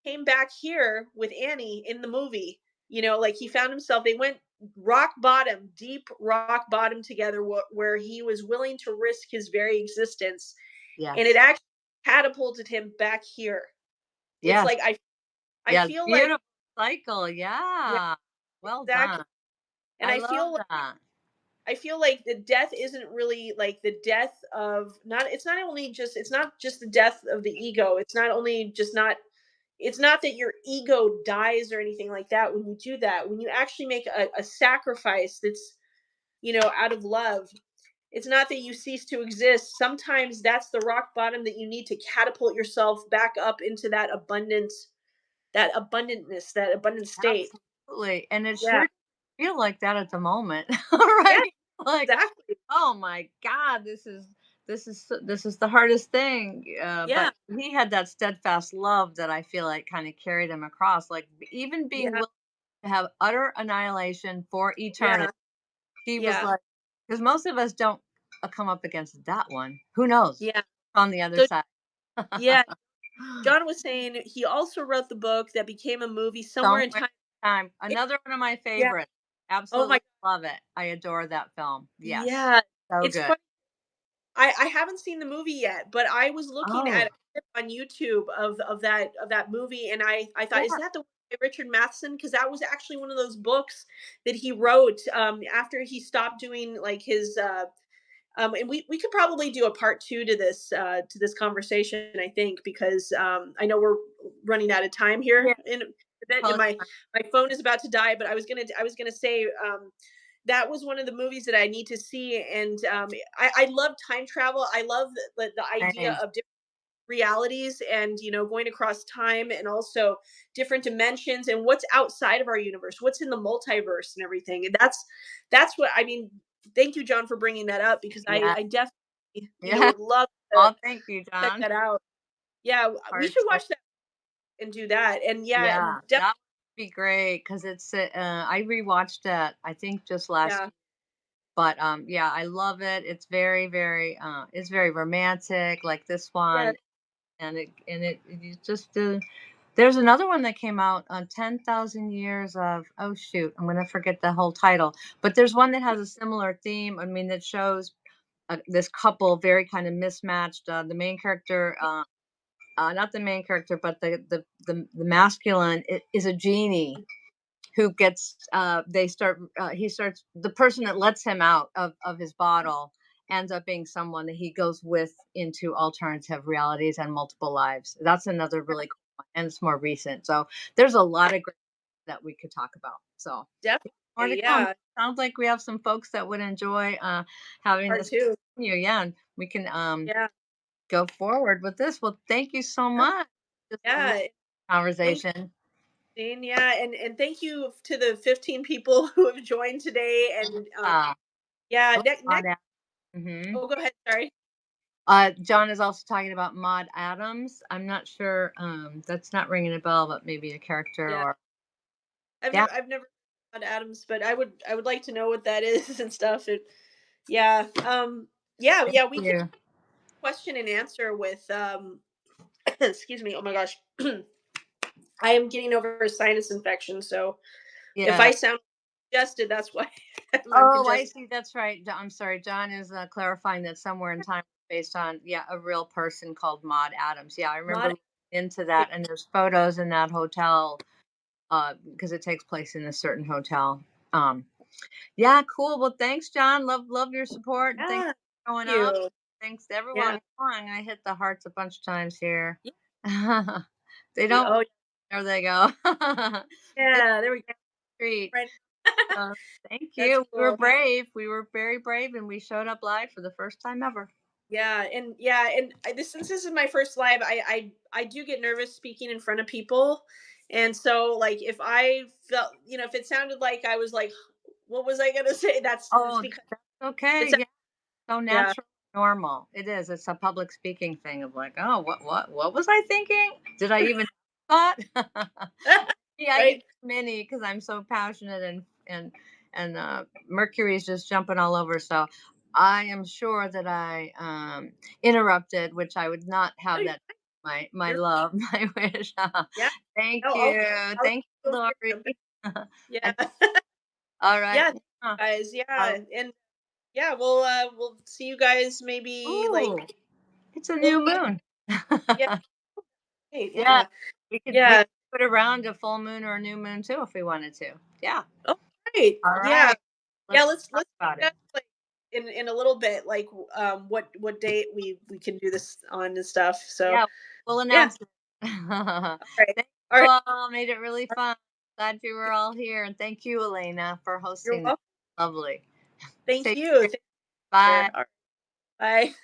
came back here with Annie in the movie. Like, he found himself, they went rock bottom, deep rock bottom together, where he was willing to risk his very existence, and it Yes. actually catapulted him back here. It's Yes. like I Yes. feel like, Beautiful cycle. yeah, Yeah. Well exactly. done. And I love that. I feel like the death isn't really like the death of, not it's not only just, it's not just the death of the ego. It's not only just not it's not that your ego dies or anything like that when you do that. When you actually make a sacrifice that's, out of love, it's not that you cease to exist. Sometimes that's the rock bottom that you need to catapult yourself back up into that abundance, that abundantness, that abundant state. Absolutely. And it Yeah. sure feel like that at the moment. Yeah, Right? Like, exactly. oh my God, this is the hardest thing. But Yeah. he had that steadfast love that I feel like kind of carried him across. Like even being Yeah. willing to have utter annihilation for eternity. Yeah. He was Yeah. like, because most of us don't come up against that one. Who knows Yeah. on the other So side? yeah, John was saying he also wrote the book that became a movie, Somewhere in Somewhere Time. in Time. It- Another one of my yeah. favorites. Oh my. Absolutely love it. I adore that film. Yes. Yeah. So It's good. funny. I haven't seen the movie yet, but I was looking at Oh, a clip on YouTube of that movie, and I thought, is yeah. that the one by Richard Matheson? Because that was actually one of those books that he wrote after he stopped doing like his and we could probably do a part two to this conversation, I think, because I know we're running out of time here Yeah. in a bit, and Totally my phone is about to die. But I was gonna say that was one of the movies that I need to see, and I love time travel. I love the idea fine. of different realities, and going across time, and also different dimensions, and what's outside of our universe, what's in the multiverse and everything. And that's what I mean. Thank you, John, for bringing that up, because I Yeah. I definitely Yeah. would love to Oh, thank you, check John. that out. Yeah, we Hard should to. watch that and do that. And yeah, and Yeah, that would be great because I rewatched it, I think just last. yeah, But, yeah, I love it. It's very, very, it's very romantic like this yeah, one, and you just, there's another one that came out on 10,000 Years of, oh, shoot, I'm gonna forget the whole title, but there's one that has a similar theme, I mean, that shows, this couple very kind of mismatched, the main character, not the main character, but the masculine is a genie who gets he starts the person that lets him out of his bottle ends up being someone that he goes with into alternative realities and multiple lives. That's another really cool one, and it's more recent. So there's a lot of great that we could talk about. So more to definitely, come. yeah, Sounds like we have some folks that would enjoy having part this two, with you. Yeah, and we can yeah, go forward with this. Well, thank you so yeah, much. Just a lovely yeah. Thank you, conversation. Dean. Yeah, and thank you to the 15 people who have joined today. And Uh, yeah, next. oh, hmm Oh, go ahead. Sorry. John is also talking about Maud Adams. I'm not sure. That's not ringing a bell, but maybe a character Yeah, or yeah. I've never heard of Adams, but I would like to know what that is and stuff. Yeah, yeah, Thank yeah. We could you. question and answer with excuse me. Oh my gosh, I am getting over a sinus infection, so if Yeah. I sound congested, that's why I'm Oh, I congested. see. That's right. I'm sorry. John is clarifying that somewhere in time based on a real person called Maud Adams. Yeah, I remember Mod. looking into that, and there's photos in that hotel because it takes place in a certain hotel. Um, Yeah, cool. Well, thanks, John. Love your support, and thanks Yeah, for showing thank up. you. Thanks to everyone. Yeah, Come on, I hit the hearts a bunch of times here. yeah. They don't. Oh There they go. This is yeah, there we go. a treat. Right. So, thank That's you. We were cool. brave. We were very brave, and we showed up live for the first time ever. Since this is my first live, I do get nervous speaking in front of people, and so like if I felt, if it sounded like I was like, what was I gonna say? That's it's Oh, because that's okay. it's Yeah, so yeah. natural, normal. It is. It's a public speaking thing of like, oh, what was I thinking? Did I even thought? Yeah, I get Right. many because I'm so passionate and Mercury's just jumping all over. So I am sure that I interrupted, which I would not No, have you're that. My you're love, my wish. yeah. Thank No, you, I'll thank you, feel free to Lori. jump in. Yeah. And all right, Yeah, thank uh, you guys. Yeah, I'll, and yeah, we'll see you guys maybe ooh, like it's a we'll new be moon. yeah, great. Yeah, Yeah. we could Yeah. put around a full moon or a new moon too if we wanted to. Yeah. Oh, great. All Yeah. right. Yeah, Let's talk let's about it. discuss like in a little bit like what date we can do this on and stuff. So, Yeah, we'll yeah. announce it. All right. Thank All you right. all. Made it really fun. Glad you were all here. And thank you, Elena, for You're hosting this. welcome. Lovely. Thank Take you. care. Take care. Bye. All right. Bye.